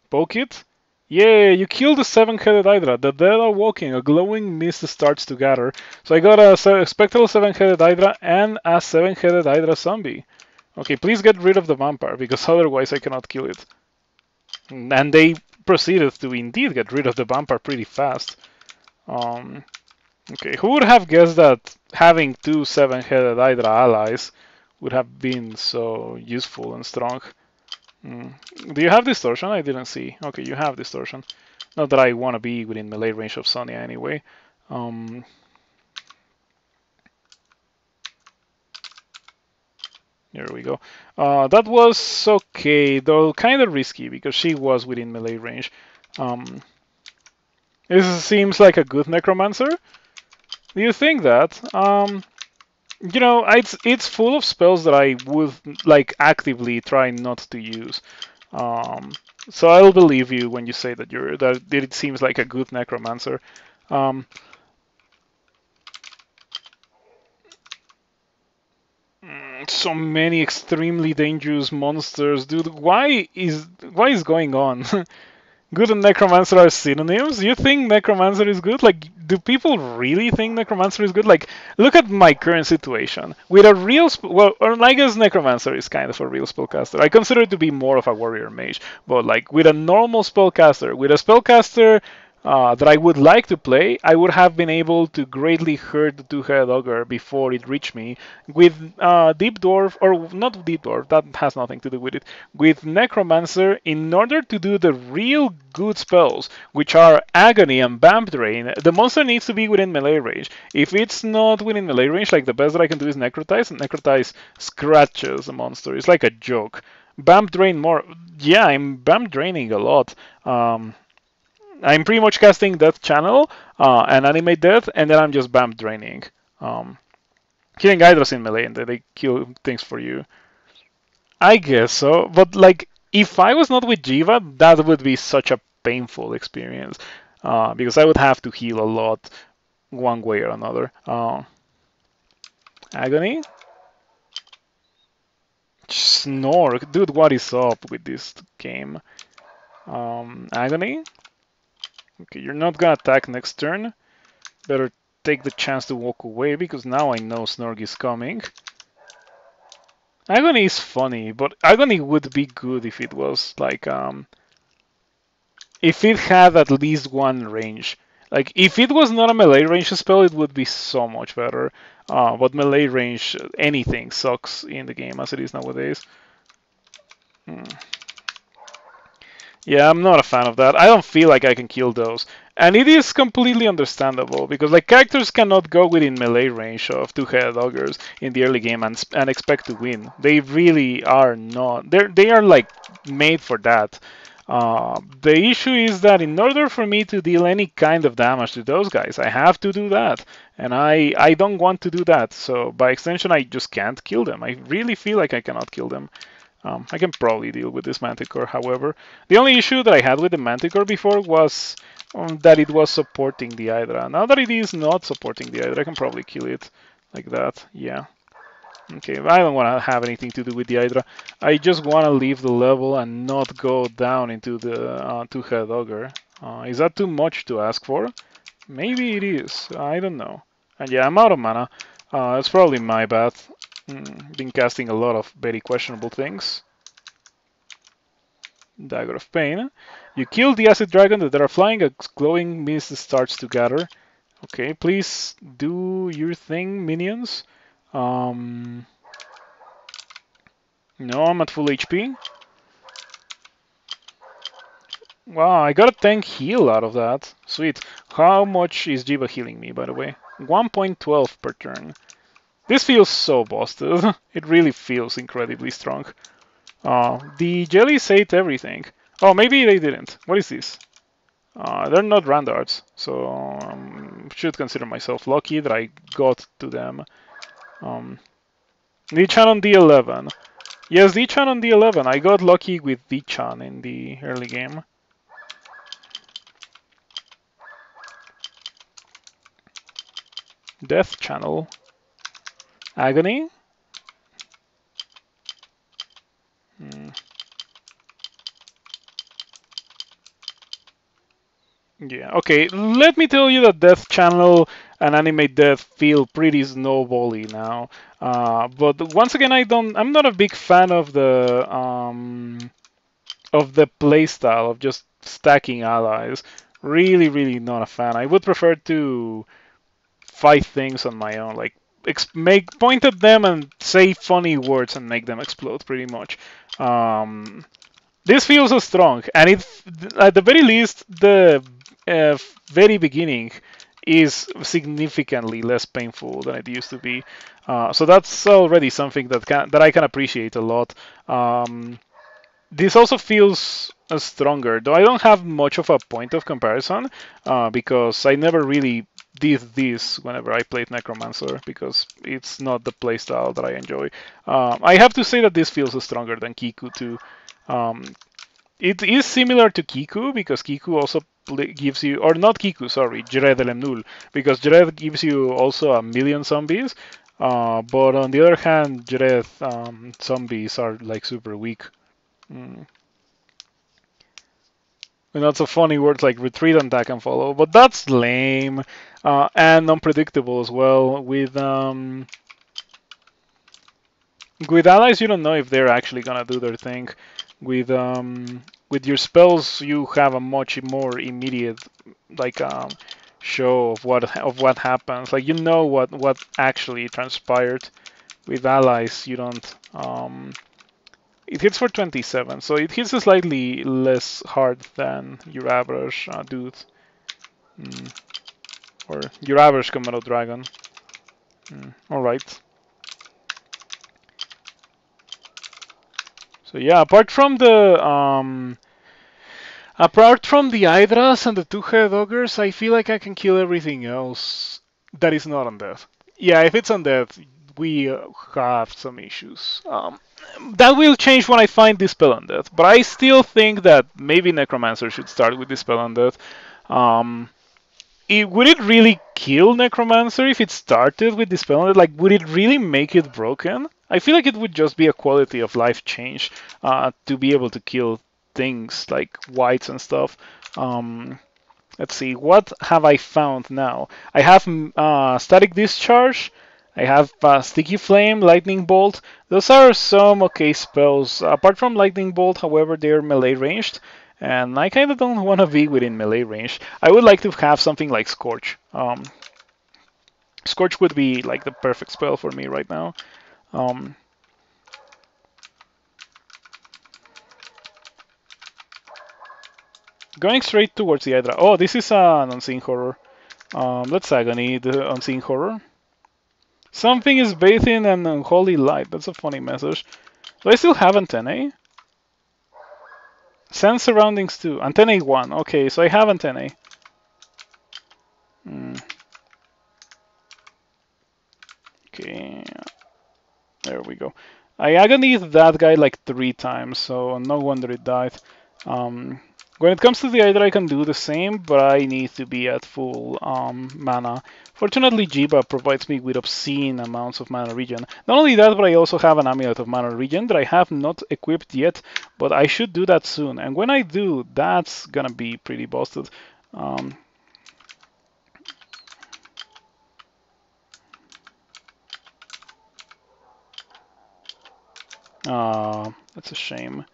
Poke it. Yeah, you killed the 7-headed Hydra. The dead are walking. A glowing mist starts to gather. So I got a spectral 7-headed Hydra and a 7-headed Hydra zombie. Okay, please get rid of the vampire, because otherwise I cannot kill it. And they proceeded to indeed get rid of the vampire pretty fast. Okay, who would have guessed that having 2 7-headed Hydra allies would have been so useful and strong? Do you have distortion? I didn't see. Okay, you have distortion. Not that I want to be within melee range of Sonya anyway. There we go. That was okay, though kind of risky because she was within melee range. This seems like a good necromancer. Do you think that? You know, it's full of spells that I would like actively try not to use. So I'll believe you when you say that it seems like a good necromancer. So many extremely dangerous monsters, dude. Why is going on? Good and necromancer are synonyms? You think necromancer is good? Like do people really think Necromancer is good? Like, look at my current situation. With a real, well, or I guess Necromancer is kind of a real spellcaster. I consider it to be more of a warrior mage, but like with a normal spellcaster, with a spellcaster that I would like to play, I would have been able to greatly hurt the two-headed ogre before it reached me. With Deep Dwarf, or not Deep Dwarf, that has nothing to do with it. With Necromancer, in order to do the real good spells, which are Agony and Vamp Drain, the monster needs to be within melee range. If it's not within melee range, like the best that I can do is Necrotize, and Necrotize scratches the monster. It's like a joke. Vamp Drain more. Yeah, I'm Vamp Draining a lot. I'm pretty much casting Death Channel and Animate Death, and then I'm just Vamp Draining. Killing Hydras in melee, and they kill things for you. I guess so, but like, if I was not with Jiva, that would be such a painful experience, because I would have to heal a lot one way or another. Agony? Snork. Dude, what is up with this game? Agony? Okay, you're not gonna attack next turn. Better take the chance to walk away, because now I know Snorg is coming. Agony is funny, but Agony would be good if it was like if it had at least one range. Like if it was not a melee range spell, it would be so much better. But melee range, anything sucks in the game as it is nowadays. Yeah, I'm not a fan of that. I don't feel like I can kill those. And it is completely understandable, because like characters cannot go within melee range of two-headed ogres in the early game and expect to win. They really are not. They are like made for that. The issue is that in order for me to deal any kind of damage to those guys, I have to do that. And I don't want to do that. So by extension, I just can't kill them. I really feel like I cannot kill them. I can probably deal with this Manticore, however. The only issue that I had with the Manticore before was that it was supporting the Hydra. Now that it is not supporting the Hydra, I can probably kill it like that. Yeah. Okay, I don't want to have anything to do with the Hydra. I just want to leave the level and not go down into the two-headed ogre. Is that too much to ask for? Maybe it is. I don't know. And yeah, I'm out of mana. It's probably my bad. Been casting a lot of very questionable things. Dagger of Pain. You kill the acid dragon that are flying, a glowing mist starts to gather. Okay, please do your thing, minions. No, I'm at full HP. Wow, I got a tank heal out of that. Sweet. How much is Jiva healing me, by the way? 1.12 per turn. This feels so busted. It really feels incredibly strong. The jellies ate everything. Oh, maybe they didn't. What is this? They're not Randards, so should consider myself lucky that I got to them. D-Chan on D11. Yes, D-Chan on D11. I got lucky with D-Chan in the early game. Death Channel. Agony. Yeah, okay, let me tell you that Death Channel and Animate Death feel pretty snowbally now. But once again, I'm not a big fan of the playstyle of just stacking allies. Really, really not a fan. I would prefer to fight things on my own, like point at them and say funny words and make them explode, pretty much. This feels so strong, and at the very least, the very beginning is significantly less painful than it used to be. So that's already something that I can appreciate a lot. This also feels stronger, though I don't have much of a point of comparison because I never really did this whenever I played Necromancer because it's not the playstyle that I enjoy. I have to say that this feels stronger than Kiku too. It is similar to Kiku because Kiku also gives you, or not Kiku, sorry, Jred Elemnul, because Jred gives you also a million zombies. But on the other hand, Jred zombies are like super weak. And that's a funny word like retreat and attack and follow, but that's lame and unpredictable as well. With allies, you don't know if they're actually gonna do their thing. With your spells, you have a much more immediate like show of what happens. Like you know what actually transpired. With allies, you don't. It hits for 27, so it hits slightly less hard than your average dude, mm, or your average Komodo dragon. All right. So yeah, apart from the Hydras and the two-head ogres, I feel like I can kill everything else that is not undead. Yeah, if it's undead, we have some issues. That will change when I find Dispel Undead, but I still think that maybe Necromancer should start with Dispel Undead. Um, would it really kill Necromancer if it started with Dispel Undead? Like, would it really make it broken? I feel like it would just be a quality of life change to be able to kill things like whites and stuff. Um, let's see, what have I found now? I have Static Discharge. I have Sticky Flame, Lightning Bolt. Those are some okay spells. Apart from Lightning Bolt, however, they're melee ranged. And I kind of don't want to be within melee range. I would like to have something like Scorch. Scorch would be like the perfect spell for me right now. Um, Going straight towards the Hydra. Oh, this is an Unseen Horror. Let's Agony, the Unseen Horror. Something is bathing in unholy light. That's a funny message. Do I still have Antennae? Sense surroundings too. Antennae 1. Okay, so I have Antennae. Okay, there we go. I agonied that guy like 3 times, so no wonder it died. When it comes to the Hydra, I can do the same, but I need to be at full mana. Fortunately, Jiba provides me with obscene amounts of mana regen. Not only that, but I also have an Amulet of Mana Regen that I have not equipped yet, but I should do that soon. And when I do, that's gonna be pretty busted. That's a shame.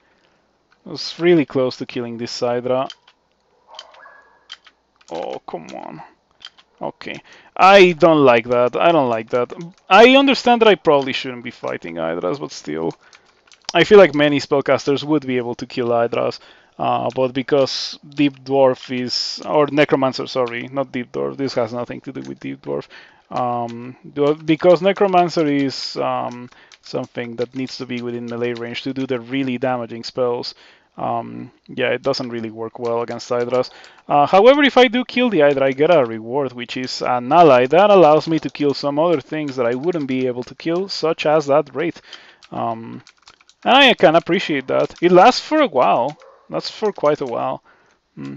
I was really close to killing this Hydra. Oh, come on. Okay. I don't like that. I don't like that. I understand that I probably shouldn't be fighting Hydras, but still. I feel like many spellcasters would be able to kill Hydras, but because Deep Dwarf is... Or Necromancer, sorry, not Deep Dwarf. This has nothing to do with Deep Dwarf. Because Necromancer is something that needs to be within melee range to do the really damaging spells. Yeah, it doesn't really work well against Hydras. However, if I do kill the Hydra, I get a reward, which is an ally that allows me to kill some other things that I wouldn't be able to kill, such as that Wraith. And I can appreciate that. It lasts for a while. That's for quite a while.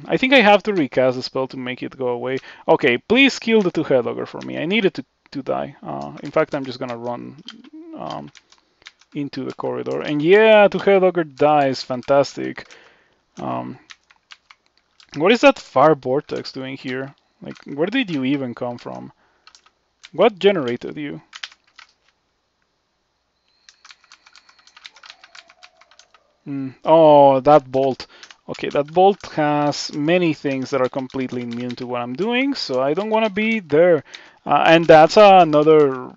I think I have to recast the spell to make it go away. Okay, please kill the two-head ogre for me. I need it to die. In fact, I'm just gonna run into the corridor. And yeah, two-head ogre dies. Fantastic. What is that fire vortex doing here? Like, where did you even come from? What generated you? Oh, that bolt. Okay, that bolt has many things that are completely immune to what I'm doing, so I don't want to be there. And that's another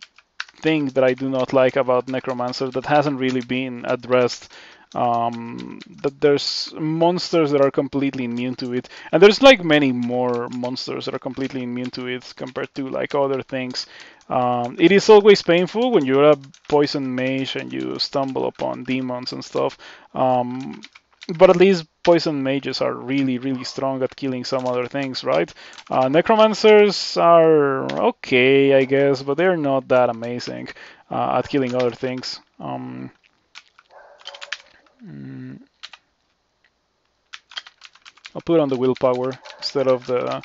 thing that I do not like about Necromancer that hasn't really been addressed. That there's monsters that are completely immune to it, and there's like many more monsters that are completely immune to it compared to like other things. It is always painful when you're a poison mage and you stumble upon demons and stuff. But at least poison mages are really, really strong at killing some other things, right? Necromancers are okay, I guess, but they're not that amazing at killing other things. I'll put on the willpower instead of the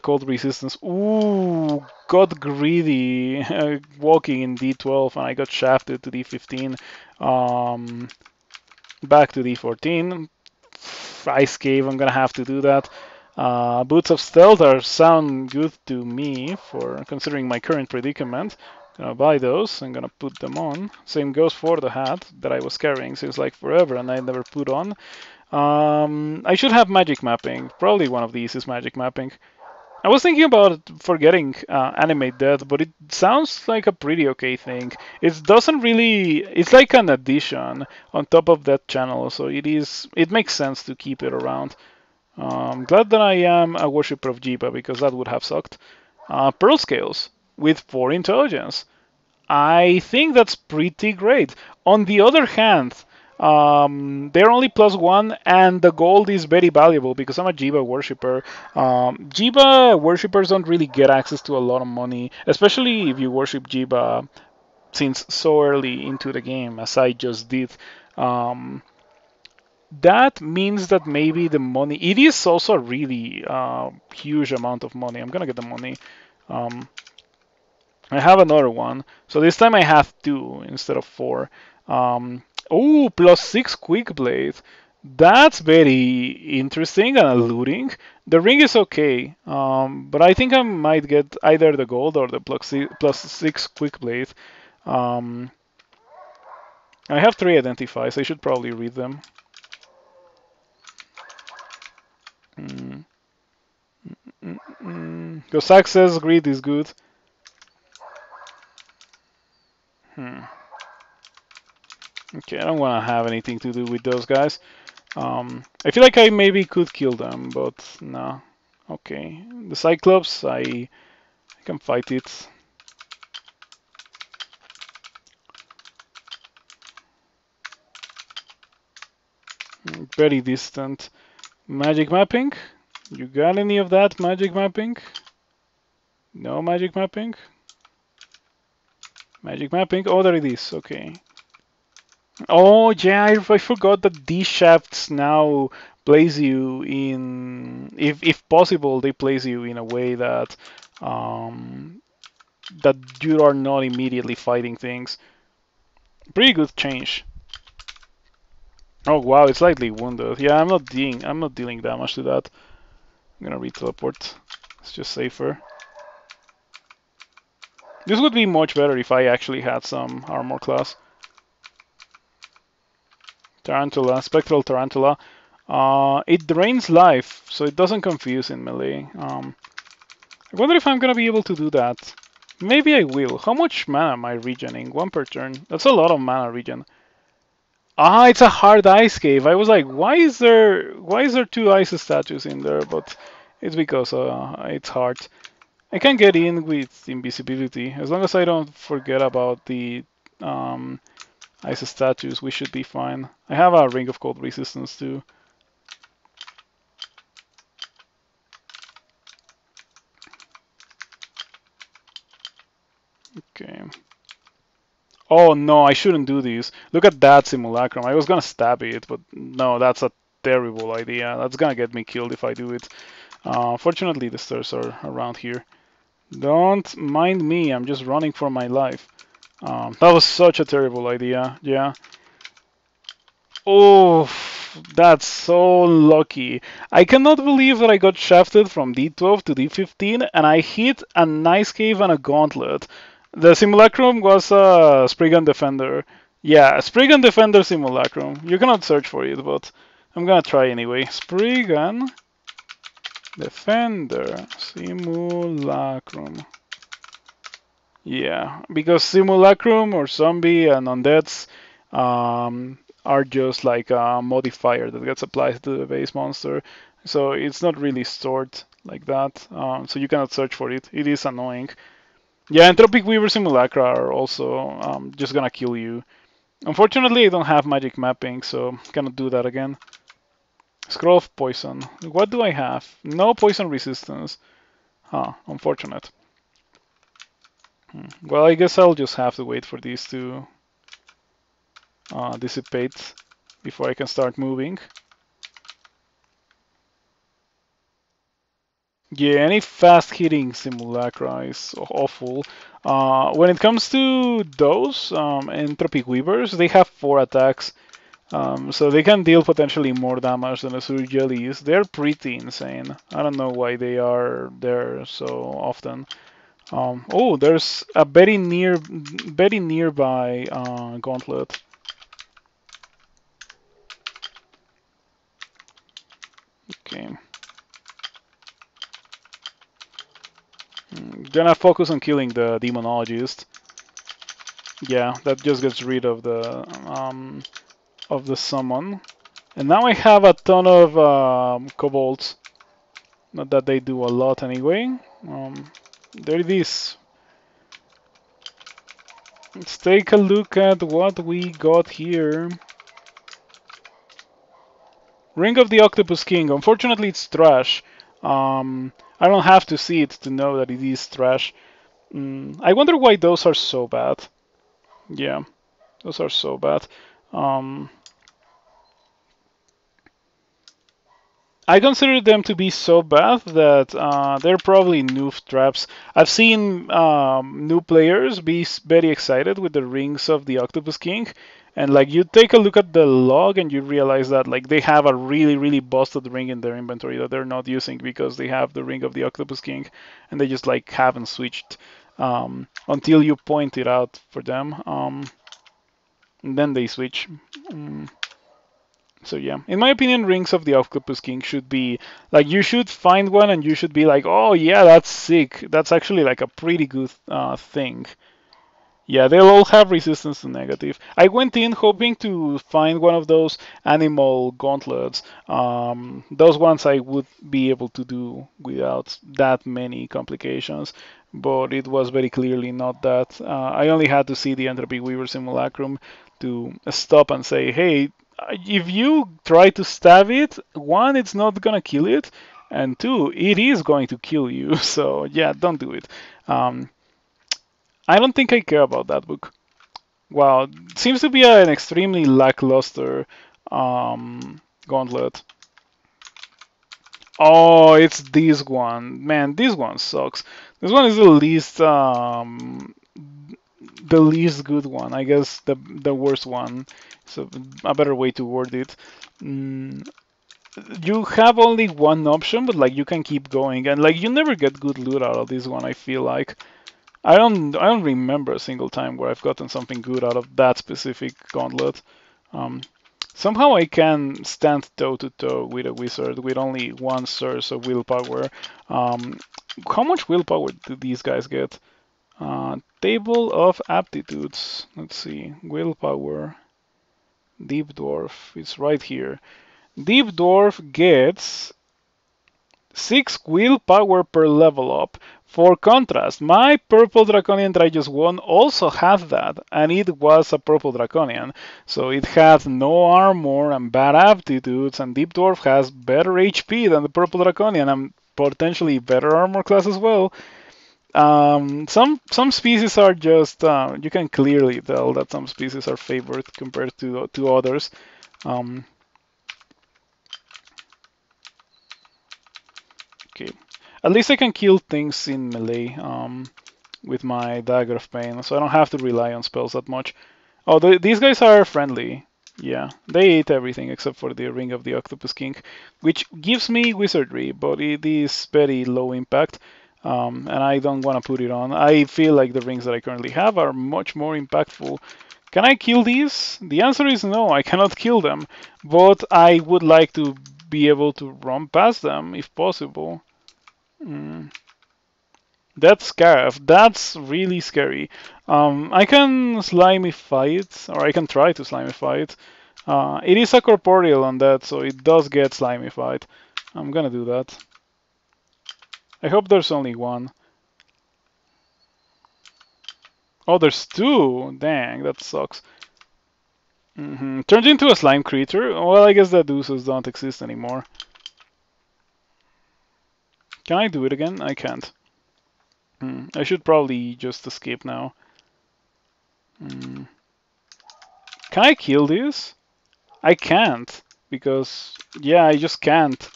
cold resistance. Ooh, got greedy walking in D12 and I got shafted to D15. Back to D14. Ice Cave, I'm gonna have to do that. Boots of Stealth sound good to me for considering my current predicament. Gonna buy those. I'm gonna put them on. Same goes for the hat that I was carrying since like forever and I never put on. I should have magic mapping. Probably one of these is magic mapping. I was thinking about forgetting animate death, but it sounds like a pretty okay thing. It doesn't really. It's like an addition on top of that channel, so it is. It makes sense to keep it around. Glad that I am a worshipper of Jiba because that would have sucked. Pearl scales with 4 intelligence. I think that's pretty great. On the other hand, they're only +1, and the gold is very valuable because I'm a Jiba worshipper. Jiba worshippers don't really get access to a lot of money, especially if you worship Jiba since so early into the game, as I just did. That means that maybe the money. It is also a really huge amount of money. I'm gonna get the money. I have another one. So this time I have 2 instead of 4. Oh, +6 quick blade. That's very interesting and alluring. The ring is okay, but I think I might get either the gold or the +6 quick blade. I have 3 identifies. I should probably read them. Cossack says greed is good. Okay, I don't want to have anything to do with those guys. I feel like I maybe could kill them, but no. Okay, the Cyclops, I can fight it. Very distant. Magic mapping? You got any of that magic mapping? No magic mapping? Magic mapping? Oh, there it is. Okay. Oh, yeah, I forgot that these shafts now place you in, if possible, they place you in a way that that you are not immediately fighting things. Pretty good change. Oh wow, it's slightly wounded. Yeah, I'm not dealing damage to that. I'm gonna re-teleport. It's just safer. This would be much better if I actually had some armor class. Tarantula, Spectral Tarantula. It drains life, so it doesn't confuse in melee. I wonder if I'm gonna be able to do that. Maybe I will. How much mana am I regening? 1 per turn. That's a lot of mana regen. Ah, it's a hard ice cave. I was like, why is there 2 ice statues in there? But it's because it's hard. I can get in with invisibility as long as I don't forget about the ice statues. We should be fine. I have a ring of cold resistance too. Okay. Oh no, I shouldn't do this. Look at that simulacrum. I was gonna stab it, but no, that's a terrible idea. That's gonna get me killed if I do it. Fortunately, the stairs are around here. Don't mind me, I'm just running for my life. That was such a terrible idea, yeah. Oh, that's so lucky. I cannot believe that I got shafted from D12 to D15 and I hit a nice cave and a gauntlet. The simulacrum was a Spriggan Defender. Yeah, Spriggan Defender simulacrum. You cannot search for it, but I'm gonna try anyway. Spriggan Defender simulacrum. Yeah, because simulacrum or zombie and undeads are just like a modifier that gets applied to the base monster. So it's not really stored like that. So you cannot search for it. It is annoying. Yeah, Entropic Weaver Simulacra are also just gonna kill you. Unfortunately, I don't have magic mapping, so cannot do that again. Scroll of Poison. What do I have? No poison resistance. Huh, unfortunate. Well, I guess I'll just have to wait for these to dissipate before I can start moving. Yeah, any fast-hitting simulacra is awful. When it comes to those Entropic Weavers, they have 4 attacks. So they can deal potentially more damage than a Surgery is. They're pretty insane. I don't know why they are there so often. Oh, there's a very nearby gauntlet. Okay. Gonna focus on killing the demonologist. Yeah, that just gets rid of the summon. And now I have a ton of kobolds. Not that they do a lot anyway. There it is. Let's take a look at what we got here. Ring of the Octopus King. Unfortunately, it's trash. I don't have to see it to know that it is trash. I wonder why those are so bad. Yeah, those are so bad. Um, I consider them to be so bad that they're probably noob traps. I've seen new players be very excited with the rings of the Octopus King, and like you take a look at the log and you realize that like they have a really busted ring in their inventory that they're not using because they have the ring of the Octopus King, and they just like haven't switched until you point it out for them, and then they switch. So yeah, in my opinion, Rings of the Octopus King should be like you should find one and you should be like, oh yeah, that's sick. That's actually like a pretty good thing. Yeah, they'll all have resistance to negative. I went in hoping to find one of those animal gauntlets. Those ones I would be able to do without that many complications, but it was very clearly not that. I only had to see the Entropy Weaver Simulacrum to stop and say, hey, if you try to stab it, one, it's not gonna kill it, and two, it is going to kill you. So yeah, don't do it. Um, I don't think I care about that book. Wow, it seems to be an extremely lackluster gauntlet. Oh, it's this one. Man, this one sucks. This one is the least good one. I guess the worst one. So a better way to word it. Mm, you have only one option, but like you can keep going, and like you never get good loot out of this one. I feel like. I don't remember a single time where I've gotten something good out of that specific gauntlet. Um, Somehow I can stand toe to toe with a wizard with only one source of willpower. How much willpower do these guys get? Table of aptitudes. Let's see. Willpower. Deep Dwarf. It's right here. Deep Dwarf gets 6 willpower per level up. For contrast, my purple draconian that I just won also had that, and it was a purple draconian. So it has no armor and bad aptitudes, and Deep Dwarf has better HP than the purple draconian and potentially better armor class as well. Some species are just you can clearly tell that some species are favored compared to others. Okay. At least I can kill things in melee with my Dagger of Pain, so I don't have to rely on spells that much. Oh, these guys are friendly. Yeah, they ate everything except for the Ring of the Octopus King, which gives me Wizardry, but it is very low impact, and I don't want to put it on. I feel like the rings that I currently have are much more impactful. Can I kill these? The answer is no, I cannot kill them, but I would like to be able to run past them if possible. That's scary. That's really scary. I can slimify it, or I can try to slimify it. It is a corporeal on that, so it does get slimified. I'm gonna do that. I hope there's only one. Oh, there's two! Dang, that sucks. Turned into a slime creature? Well, I guess the deuces don't exist anymore. Can I do it again? I can't. I should probably just escape now. Can I kill this? I can't, because, yeah, I just can't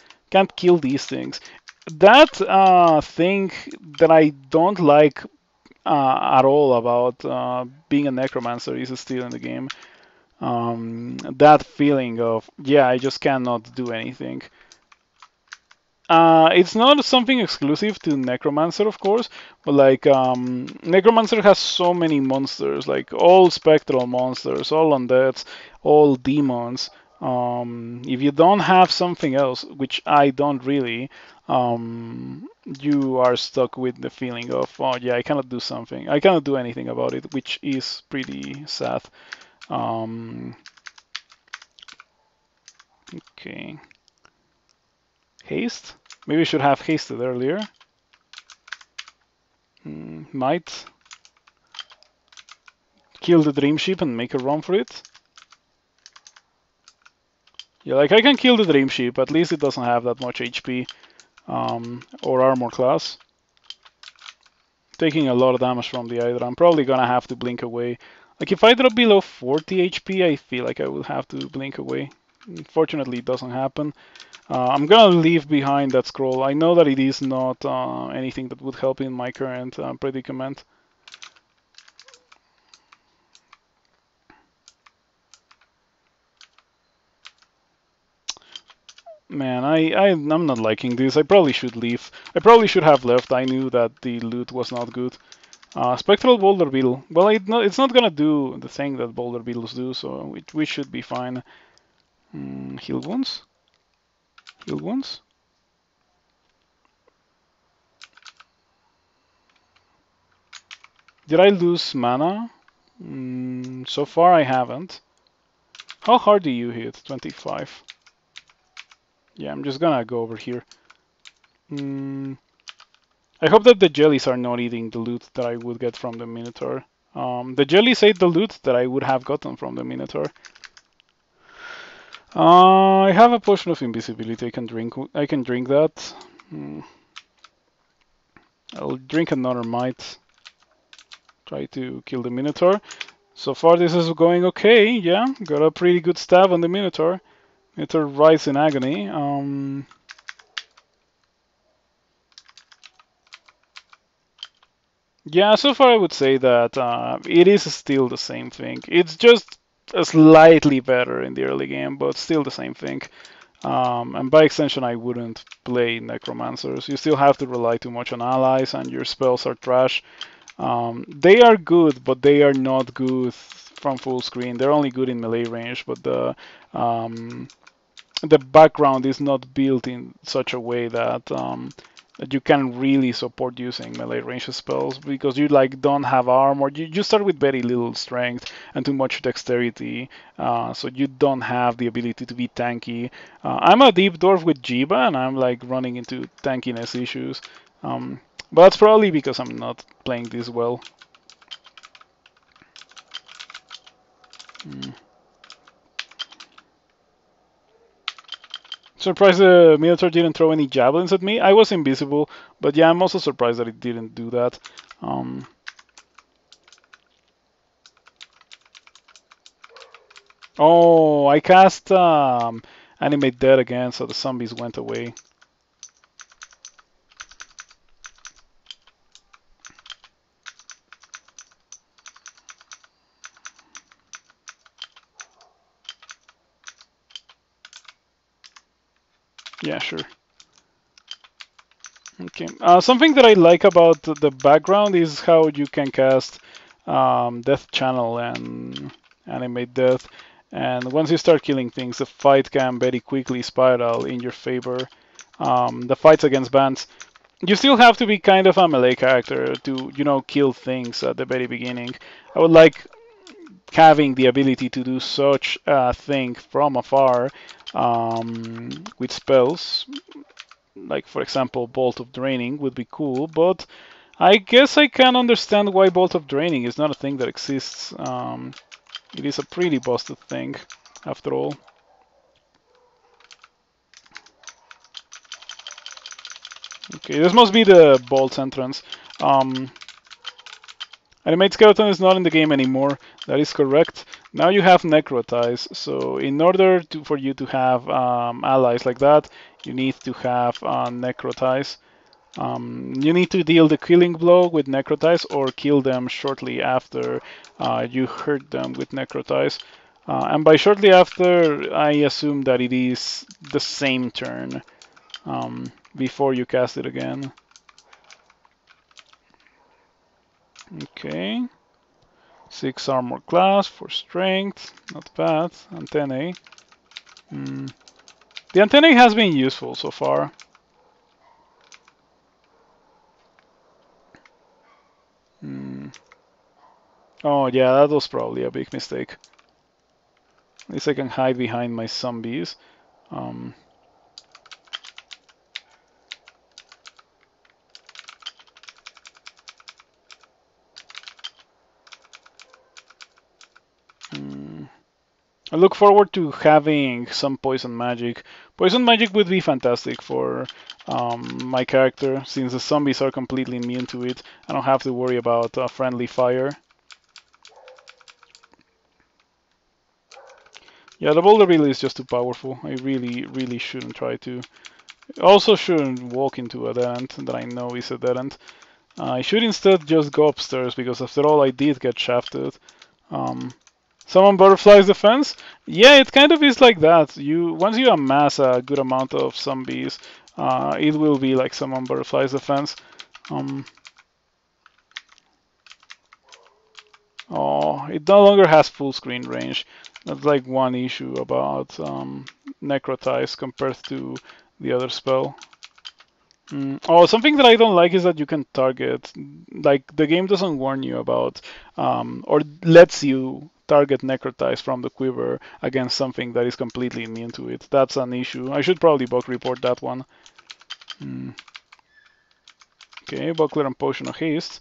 kill these things. That thing that I don't like at all about being a necromancer is still in the game. That feeling of, yeah, I just cannot do anything. It's not something exclusive to Necromancer, of course, but like Necromancer has so many monsters, like all spectral monsters, all undeads, all demons. If you don't have something else, which I don't really, you are stuck with the feeling of, oh yeah, I cannot do something, I cannot do anything about it, which is pretty sad. Okay. Haste? Maybe we should have hasted earlier. Might kill the dream ship and make a run for it. Yeah, like I can kill the dream ship. At least it doesn't have that much HP or armor class. Taking a lot of damage from the Hydra. I'm probably gonna have to blink away. Like if I drop below 40 HP, I feel like I will have to blink away. Unfortunately, it doesn't happen. I'm gonna leave behind that scroll. I know that it is not anything that would help in my current predicament. Man, I'm not liking this. I probably should leave. I probably should have left. I knew that the loot was not good. Spectral Boulder Beetle. Well, it's not gonna do the thing that Boulder Beetles do, so we should be fine. Heal wounds? Heal wounds? Did I lose mana? So far I haven't. How hard do you hit? 25. Yeah, I'm just gonna go over here. I hope that the jellies are not eating the loot that I would get from the Minotaur. The jellies ate the loot that I would have gotten from the Minotaur. I have a potion of invisibility. I can drink that. I'll drink another might. Try to kill the Minotaur. So far this is going okay. Yeah, got a pretty good stab on the Minotaur. Minotaur writhes in agony. Yeah, so far I would say that it is still the same thing. It's just slightly better in the early game, but still the same thing. And by extension, I wouldn't play Necromancers. You still have to rely too much on allies, and your spells are trash. They are good, but they are not good from full screen. They're only good in melee range, but the background is not built in such a way that that you can really support using melee range spells because you like don't have armor. You start with very little strength and too much dexterity, so you don't have the ability to be tanky. I'm a deep dwarf with Jiba, and I'm like running into tankiness issues. But that's probably because I'm not playing this well. Surprised the Minotaur didn't throw any javelins at me. I was invisible, but yeah, I'm also surprised that it didn't do that. Oh, I cast Animate Dead again, so the zombies went away. Yeah, sure. Okay. Something that I like about the background is how you can cast Death Channel and Animate Death. And once you start killing things, the fight can very quickly spiral in your favor. The fights against bands, you still have to be kind of a melee character to, kill things at the very beginning. I would like having the ability to do such a thing from afar with spells, like for example Bolt of Draining would be cool, but I guess I can understand why Bolt of Draining is not a thing that exists. It is a pretty busted thing, after all. Okay, this must be the Bolt's entrance. Animate Skeleton is not in the game anymore. That is correct. Now you have Necrotize. So in order for you to have allies like that, you need to have Necrotize. You need to deal the killing blow with Necrotize or kill them shortly after you hurt them with Necrotize. And by shortly after, I assume that it is the same turn before you cast it again. Okay. 6 armor class for strength, not bad. Antennae. The antennae has been useful so far. Oh yeah, that was probably a big mistake. At least I can hide behind my zombies. Um, I look forward to having some poison magic. Poison magic would be fantastic for my character, since the zombies are completely immune to it. I don't have to worry about friendly fire. Yeah, the boulder really is just too powerful. I really shouldn't try to. Also shouldn't walk into a dead end that I know is a dead end. I should instead just go upstairs, because after all I did get shafted. Summon Butterfly's Defense? Yeah, it kind of is like that. Once you amass a good amount of zombies, it will be like Summon Butterfly's Defense. Oh, it no longer has full screen range. That's like one issue about Necrotize compared to the other spell. Oh, something that I don't like is that you can target, like the game doesn't warn you about, or lets you target Necrotize from the quiver against something that is completely immune to it. That's an issue. I should probably bug report that one. Okay, Buckler and Potion of Haste.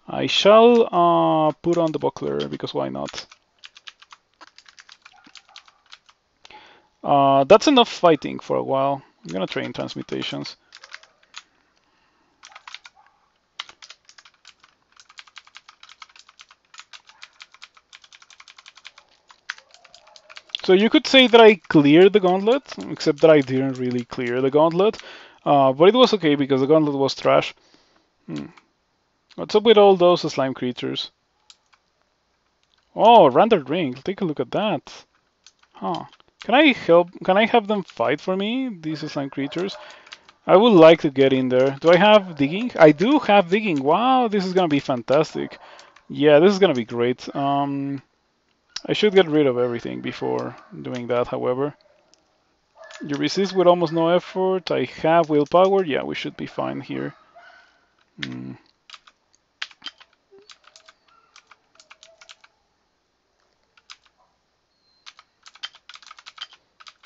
I shall put on the Buckler, because why not? That's enough fighting for a while. I'm gonna train Transmutations. So you could say that I cleared the gauntlet, except that I didn't really clear the gauntlet. But it was okay because the gauntlet was trash. What's up with all those slime creatures? Oh, rendered ring. Take a look at that. Huh. Can I help? Can I have them fight for me, these slime creatures? I would like to get in there. Do I have digging? I do have digging. Wow, this is gonna be fantastic. Yeah, this is gonna be great. I should get rid of everything before doing that, however. You resist with almost no effort. I have willpower. Yeah, we should be fine here.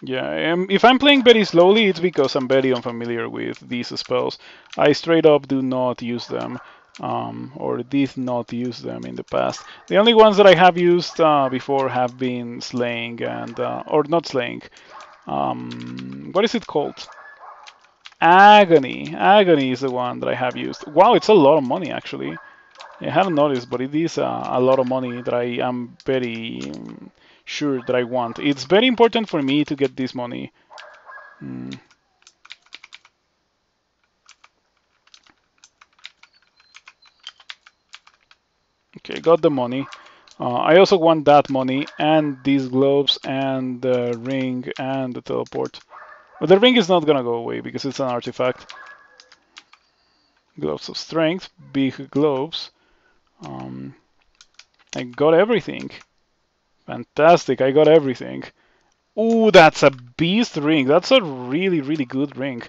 Yeah, if I'm playing very slowly, it's because I'm very unfamiliar with these spells. I straight up do not use them, or did not use them in the past. The only ones that I have used before have been Slaying and, or not Slaying. What is it called? Agony. Agony is the one that I have used. Wow, it's a lot of money actually. I haven't noticed, but it is a lot of money that I am very sure that I want. It's very important for me to get this money. Okay, got the money. I also want that money and these gloves and the ring and the teleport. But the ring is not gonna go away because it's an artifact. Gloves of strength, big gloves. I got everything. Fantastic, I got everything. Ooh, that's a beast ring. That's a really good ring.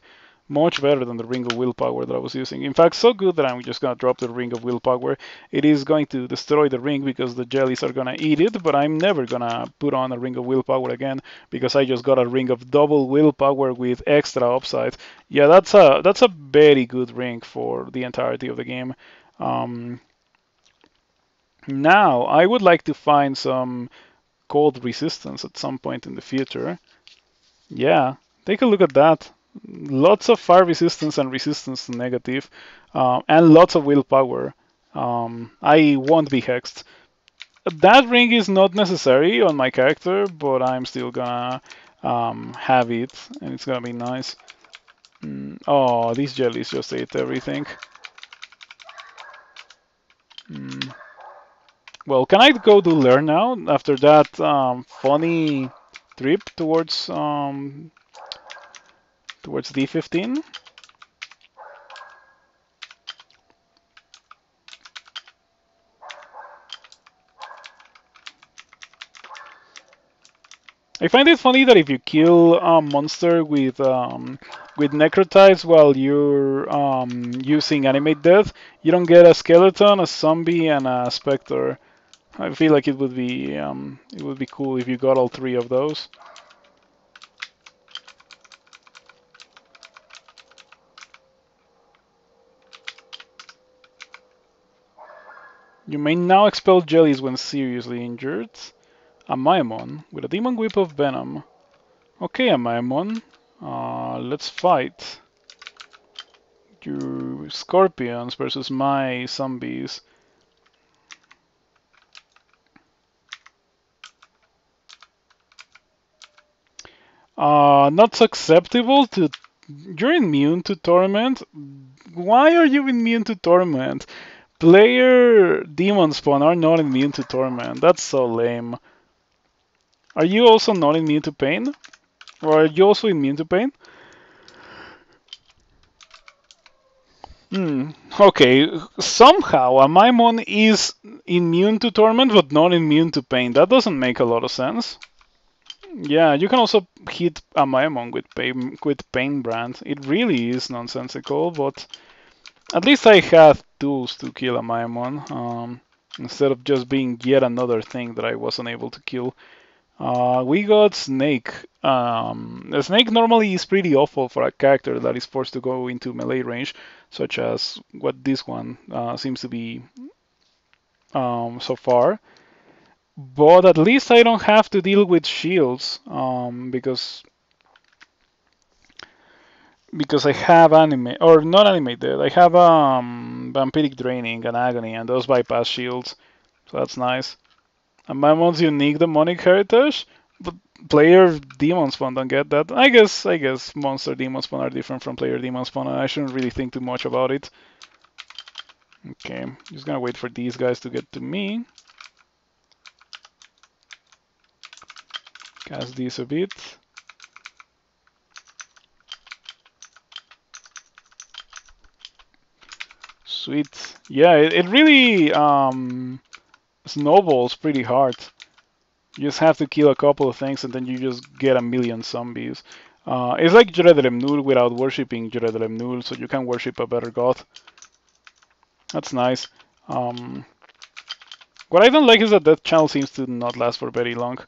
Much better than the ring of willpower that I was using. In fact, so good that I'm just gonna drop the ring of willpower. It is going to destroy the ring because the jellies are gonna eat it, but I'm never gonna put on a ring of willpower again because I just got a ring of double willpower with extra upside. Yeah, that's a very good ring for the entirety of the game. Now, I would like to find some cold resistance at some point in the future. Yeah, take a look at that. Lots of fire resistance and resistance to negative, and lots of willpower. I won't be hexed. That ring is not necessary on my character, but I'm still gonna have it, and it's gonna be nice. Oh, these jellies just ate everything. Well, can I go to learn now after that funny trip towards D15? I find it funny that if you kill a monster with necrotypes while you're using animate death, you don't get a skeleton, a zombie, and a specter. I feel like it would be cool if you got all three of those. You may now expel jellies when seriously injured. A Maimon with a demon whip of venom. Okay, a Maimon. Let's fight. Your scorpions versus my zombies. Not susceptible to. You're immune to torment. Why are you immune to torment? Player demon spawn are not immune to torment. That's so lame. Are you also not immune to pain? Or are you also immune to pain? Okay, somehow a Maimon is immune to torment but not immune to pain. That doesn't make a lot of sense. Yeah, you can also hit a Maimon with pain brand. It really is nonsensical, but at least I have tools to kill a Maimon, instead of just being yet another thing that I wasn't able to kill. We got Snake. A Snake normally is pretty awful for a character that is forced to go into melee range, such as what this one seems to be so far. But at least I don't have to deal with shields, because I have anime or not animated. I have vampiric draining and agony, and those bypass shields, so that's nice. And Maimon's unique demonic heritage, but player demon spawn don't get that. I guess monster demon spawn are different from player demon spawn, and I shouldn't really think too much about it. Okay, just gonna wait for these guys to get to me. Cast these a bit. Sweet. Yeah, it really snowballs pretty hard. You just have to kill a couple of things and then you just get a million zombies. It's like Jiva without worshipping Jiva, so you can worship a better god. That's nice. What I don't like is that Death Channel seems to not last for very long.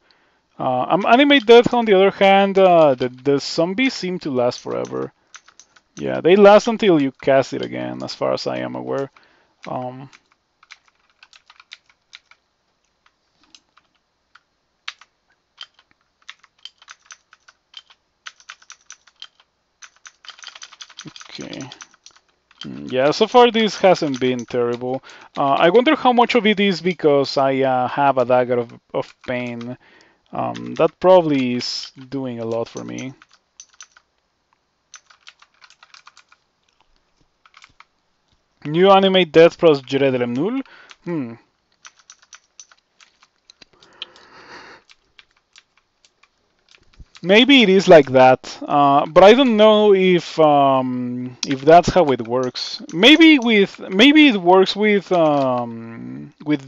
Animate Death, on the other hand, the zombies seem to last forever. Yeah, they last until you cast it again, as far as I am aware. Okay. Yeah, so far this hasn't been terrible. I wonder how much of it is because I have a Dagger of Pain. That probably is doing a lot for me. New animate Death plus Jiva Temple. Maybe it is like that, but I don't know if that's how it works. Maybe it works with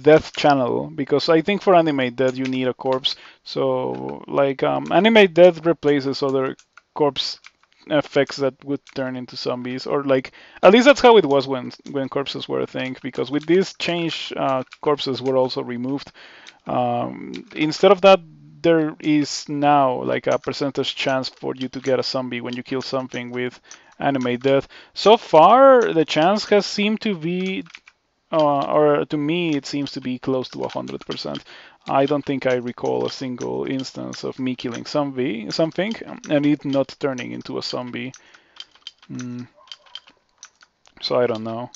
Death Channel, because I think for Animate Death you need a corpse. So like Animate Death replaces other corpse effects that would turn into zombies, or like at least that's how it was when corpses were a thing. Because with this change, corpses were also removed. Instead of that, there is now like a percentage chance for you to get a zombie when you kill something with animate death. So far, the chance has seemed to be, or to me, it seems to be close to 100%. I don't think I recall a single instance of me killing something and it not turning into a zombie. So I don't know.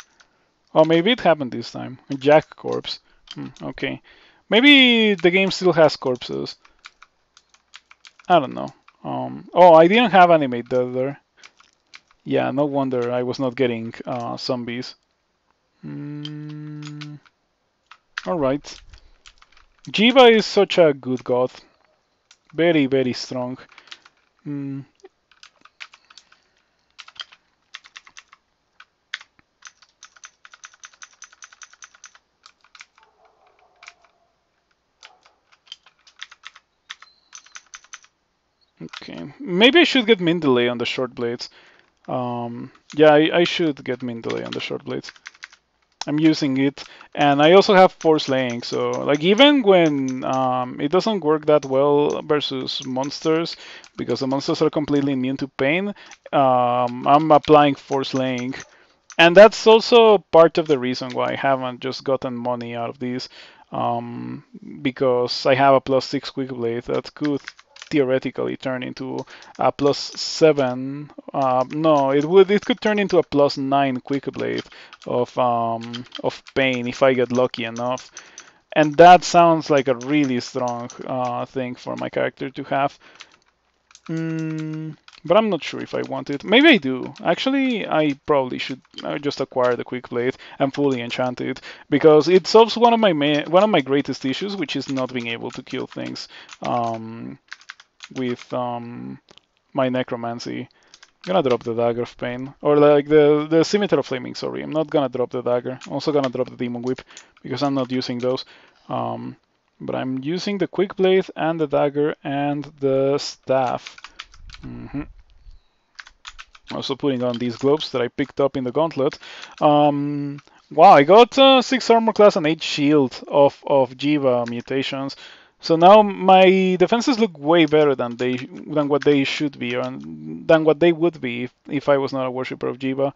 Oh, maybe it happened this time. A Jack corpse. Okay. Maybe the game still has corpses. I don't know. Oh, I didn't have animate death there. Yeah, no wonder I was not getting zombies. Alright. Jiva is such a good god. Very, very strong. Mm. Okay, maybe I should get min delay on the short blades. Yeah, I should get min delay on the short blades. I'm using it, and I also have force laying. So like even when it doesn't work that well versus monsters, because the monsters are completely immune to pain, I'm applying force laying. And that's also part of the reason why I haven't just gotten money out of these, um, because I have a +6 quick blade that could theoretically turn into a +7. No, it could turn into a +9 quick blade of pain if I get lucky enough. And that sounds like a really strong thing for my character to have. Mm, but I'm not sure if I want it. Maybe I do. Actually, I probably should just acquire the quick blade and fully enchant it because it solves one of my greatest issues, which is not being able to kill things with my necromancy. I'm gonna drop the Dagger of Pain, or like the Scimitar of Flaming. Sorry, I'm not gonna drop the dagger. I'm also gonna drop the Demon Whip because I'm not using those. Um, but I'm using the quick blade and the dagger and the staff. Mm-hmm. Also putting on these gloves that I picked up in the gauntlet. Wow, I got 6 armor class and 8 shield of Jiva mutations. So now my defenses look way better than what they should be, or than what they would be if I was not a worshipper of Jiva.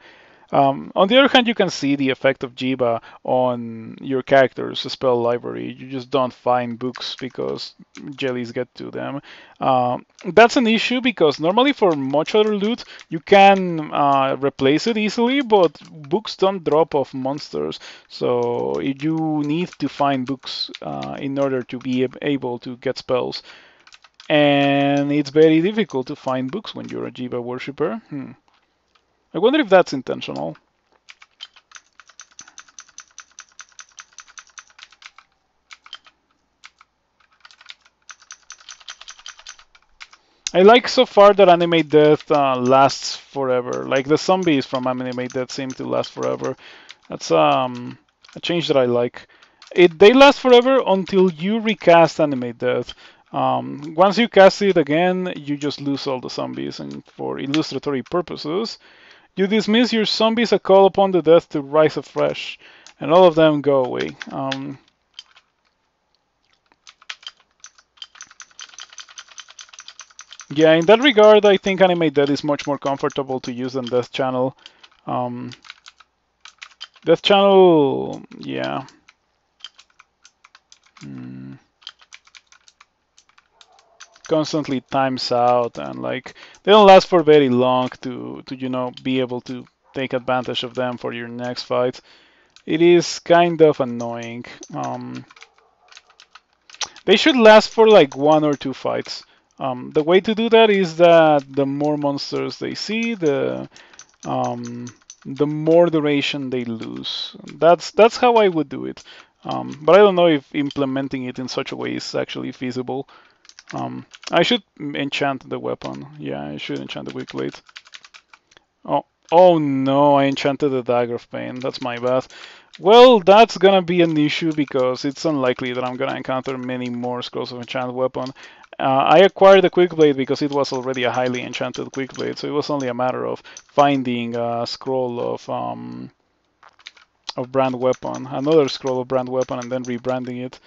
On the other hand, you can see the effect of Jiba on your character's spell library. You just don't find books because jellies get to them. That's an issue because normally for much other loot, you can replace it easily, but books don't drop off monsters. So you need to find books in order to be able to get spells. And it's very difficult to find books when you're a Jiva worshipper. I wonder if that's intentional. I like so far that Animate Death lasts forever. Like the zombies from Animate Death seem to last forever. That's a change that I like. They last forever until you recast Animate Death. Once you cast it again, you just lose all the zombies, and for illustratory purposes, you dismiss your zombies a call upon the death to rise afresh, and all of them go away. Yeah, in that regard, I think Animate Dead is much more comfortable to use than Death Channel. Um, Death Channel, yeah. Constantly times out, and like they don't last for very long to be able to take advantage of them for your next fight. It is kind of annoying. They should last for like 1 or 2 fights. The way to do that is that the more monsters they see, the more duration they lose. That's how I would do it. But I don't know if implementing it in such a way is actually feasible. I should enchant the weapon. Yeah, I should enchant the quick blade. Oh no, I enchanted the Dagger of Pain. That's my bad. Well, that's gonna be an issue because it's unlikely that I'm gonna encounter many more scrolls of enchanted weapon. I acquired the quick blade because it was already a highly enchanted quick blade, so it was only a matter of finding a scroll of brand weapon, another scroll of brand weapon, and then rebranding it.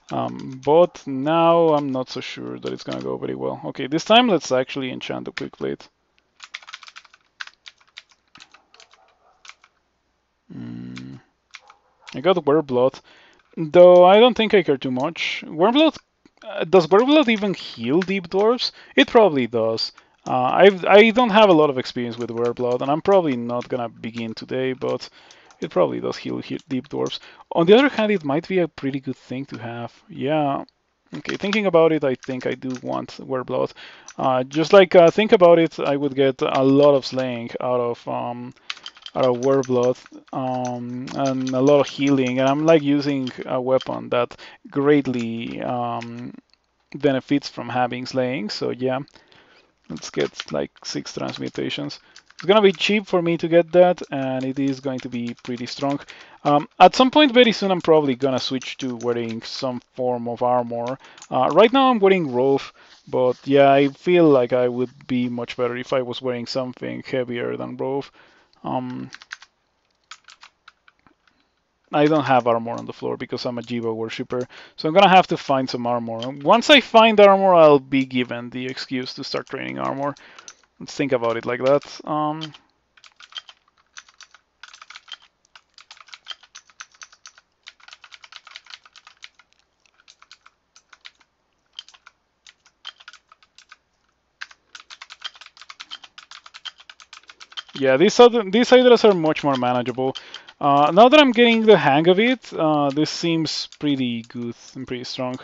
But now I'm not so sure that it's gonna go very well. Okay, this time let's actually enchant the quick blade. I got Wereblood, though I don't think I care too much. Wereblood, does Wereblood even heal deep dwarves? It probably does. I don't have a lot of experience with Wereblood, and I'm probably not gonna begin today, but it probably does heal deep dwarves. On the other hand, it might be a pretty good thing to have. Yeah. Okay, thinking about it, I think I do want Wereblood. Just like think about it, I would get a lot of slaying out of Warblood, and a lot of healing, and I'm like using a weapon that greatly benefits from having slaying. So yeah, let's get like 6 transmutations. It's gonna be cheap for me to get that, and it is going to be pretty strong. At some point very soon, I'm probably gonna switch to wearing some form of armor. Right now I'm wearing Rove, but yeah, I feel like I would be much better if I was wearing something heavier than Rove. I don't have armor on the floor because I'm a Jiva worshipper, so I'm gonna have to find some armor. Once I find armor, I'll be given the excuse to start training armor. Let's think about it like that. Yeah, these hydras are much more manageable. Now that I'm getting the hang of it, this seems pretty good and pretty strong.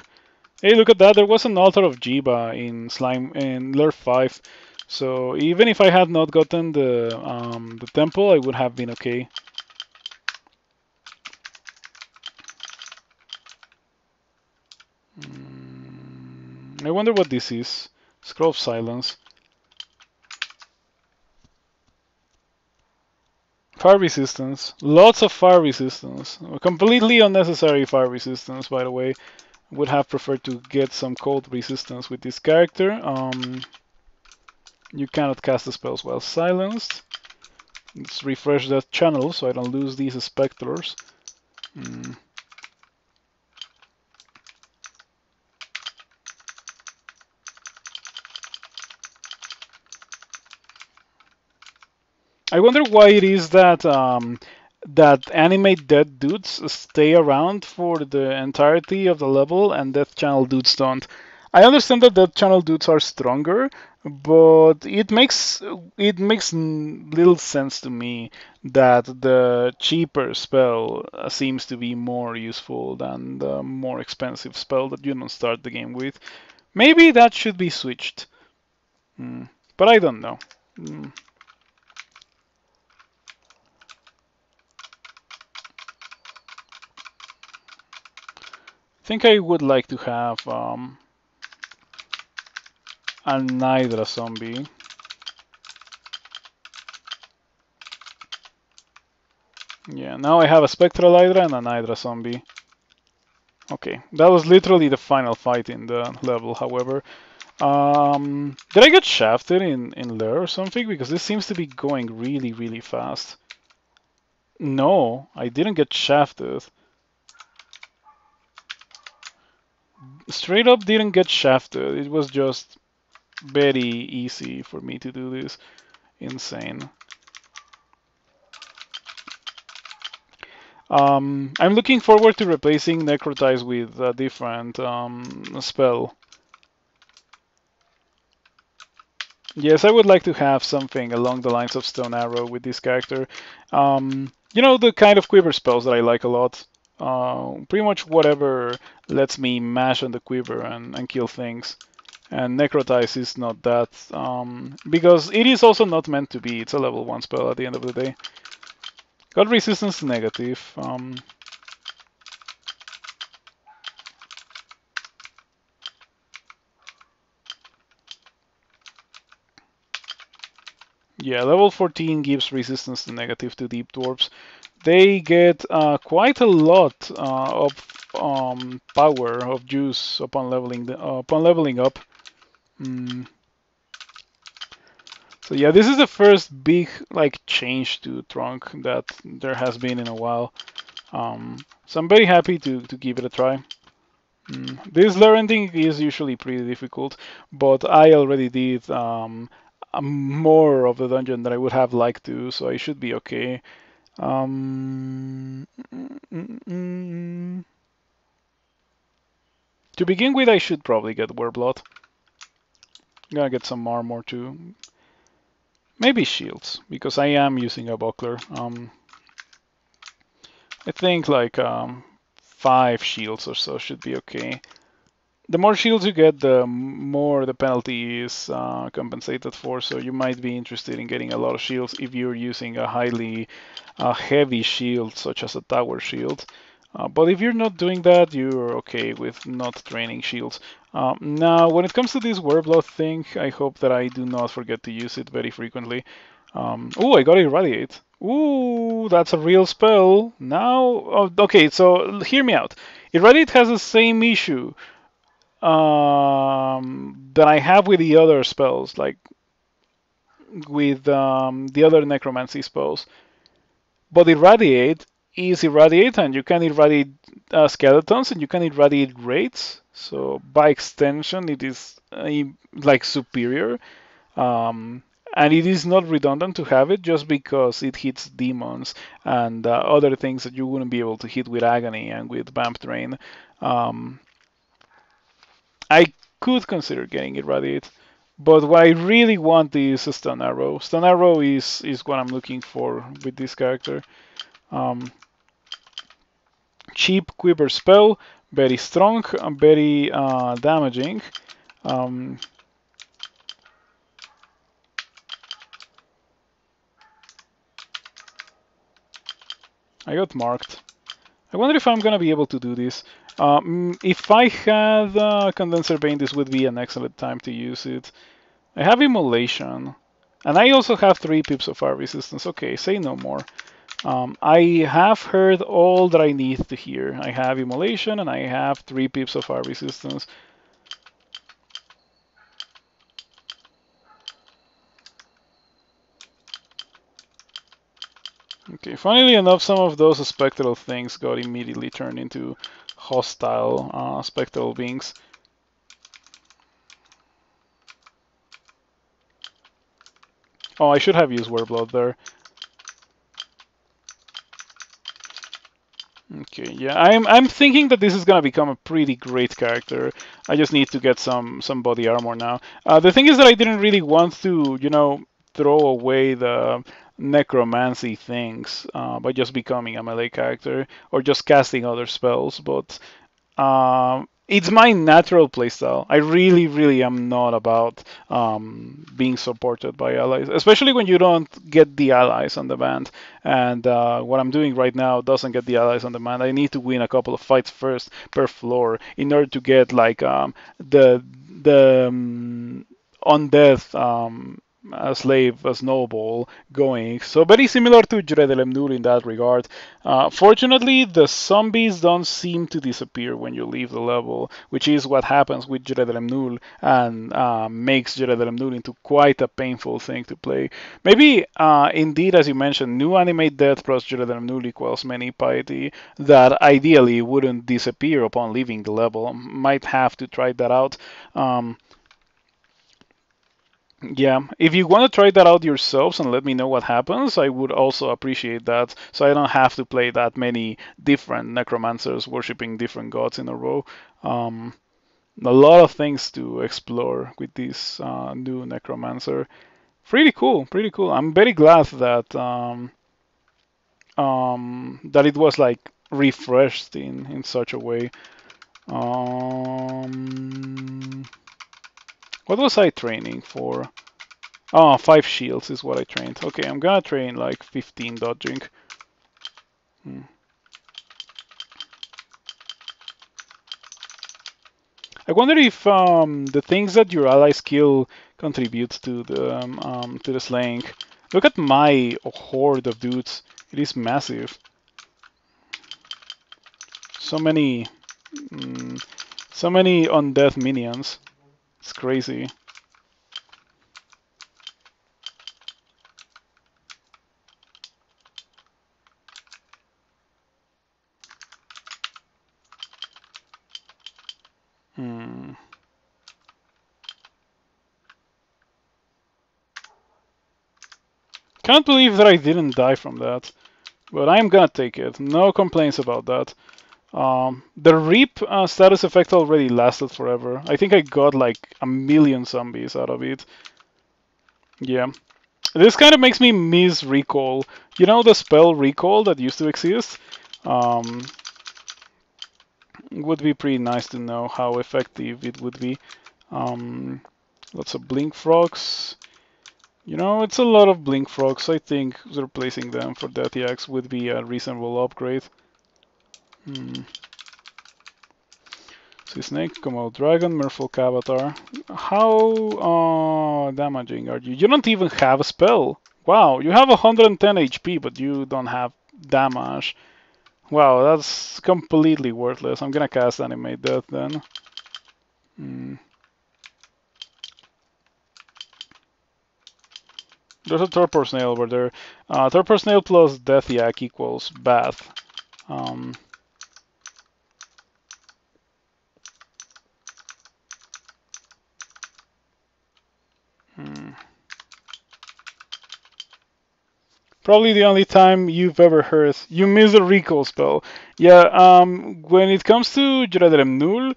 Hey, look at that! There was an altar of Jiba in Slime in Lure 5, so even if I had not gotten the temple, I would have been okay. I wonder what this is. Scroll of Silence. Fire resistance. Lots of fire resistance. Completely unnecessary fire resistance, by the way. Would have preferred to get some cold resistance with this character. You cannot cast the spells while silenced. Let's refresh that channel so I don't lose these specters. I wonder why it is that that animate dead dudes stay around for the entirety of the level and Death Channel dudes don't. I understand that Death Channel dudes are stronger, but it makes little sense to me that the cheaper spell seems to be more useful than the more expensive spell that you don't start the game with. Maybe that should be switched, but I don't know. I think I would like to have an Hydra zombie. Yeah, now I have a Spectral Hydra and an Hydra zombie. Okay, that was literally the final fight in the level, however. Did I get shafted in Lair or something? Because this seems to be going really, really fast. No, I didn't get shafted. Straight up didn't get shafted. It was just very easy for me to do this. Insane. I'm looking forward to replacing Necrotize with a different spell. Yes, I would like to have something along the lines of Stone Arrow with this character. You know, the kind of quiver spells that I like a lot. Pretty much whatever lets me mash on the quiver and kill things. And Necrotize is not that, because it is also not meant to be. It's a level 1 spell at the end of the day. Got resistance to negative. Yeah, level 14 gives resistance to negative to deep dwarfs. They get quite a lot of power of juice upon leveling up. So yeah, this is the first big like change to Trunk that there has been in a while. So I'm very happy to give it a try. This lair ending is usually pretty difficult, but I already did more of the dungeon than I would have liked to, so I should be okay. To begin with, I should probably get Warblood. I'm gonna get some armor too. Maybe shields, because I am using a buckler. I think like 5 shields or so should be okay. The more shields you get, the more the penalty is compensated for. So you might be interested in getting a lot of shields if you're using a highly heavy shield, such as a tower shield. But if you're not doing that, you're okay with not training shields. Now, when it comes to this Wereblood thing, I hope that I do not forget to use it very frequently. Oh, I got Irradiate. Ooh, that's a real spell. Now, okay, so hear me out. Irradiate has the same issue that I have with the other spells, like with the other Necromancy spells. But Irradiate is Irradiate, and you can irradiate skeletons, and you can irradiate wraiths. So by extension, it is like superior. And it is not redundant to have it just because it hits demons and other things that you wouldn't be able to hit with Agony and with Vamp Drain. Um, I could consider getting Irradiate, but what I really want is a Stun Arrow. Stun Arrow is what I'm looking for with this character. Um, cheap Quiver spell, very strong, very damaging. Um, I got marked. I wonder if I'm gonna be able to do this. If I had Condenser Bane, this would be an excellent time to use it. I have Immolation, and I also have 3 pips of fire resistance. Okay, say no more. I have heard all that I need to hear. I have Immolation, and I have 3 pips of fire resistance. Okay, funnily enough, some of those spectral things got immediately turned into hostile spectral beings. Oh, I should have used Wereblood there. Okay, yeah, I'm thinking that this is gonna become a pretty great character. I just need to get some body armor now. The thing is that I didn't really want to, you know, throw away the necromancy things by just becoming a melee character or just casting other spells, but it's my natural playstyle. I really, really am not about being supported by allies, especially when you don't get the allies on demand. And what I'm doing right now doesn't get the allies on demand. I need to win a couple of fights first per floor in order to get like the undeath a slave, a snowball going. So very similar to Jiva Temple in that regard. Fortunately, the zombies don't seem to disappear when you leave the level, which is what happens with Jiva Temple and makes Jiva Temple into quite a painful thing to play. Maybe, indeed, as you mentioned, new animate death plus Jiva Temple equals many piety that ideally wouldn't disappear upon leaving the level. Might have to try that out. Yeah, if you want to try that out yourselves and let me know what happens, I would also appreciate that, so I don't have to play that many different necromancers worshipping different gods in a row. A lot of things to explore with this new necromancer. Pretty cool, pretty cool. I'm very glad that that it was like refreshed in such a way. What was I training for? Oh, 5 shields is what I trained. Okay, I'm gonna train like 15 dodging. I wonder if the things that your allies kill contribute to the slaying. Look at my horde of dudes. It is massive. So many, so many undead minions. It's crazy. Can't believe that I didn't die from that. But I'm gonna take it. No complaints about that. The Reap status effect already lasted forever. I think I got like a million zombies out of it. Yeah. This kind of makes me miss Recall. You know the spell Recall that used to exist? It would be pretty nice to know how effective it would be. Lots of blink frogs. You know, it's a lot of blink frogs. I think replacing them for Death Yaks would be a reasonable upgrade. Sea Snake, Komodo Dragon, Merfolk Avatar. How damaging are you? You don't even have a spell. Wow, you have 110 HP, but you don't have damage. Wow, that's completely worthless. I'm gonna cast Animate Death then. There's a Torpor Snail over there. Torpor Snail plus Death Yak equals Bath. Um, Probably the only time you've ever heard you miss a recall spell. Yeah, when it comes to Jradrem Null,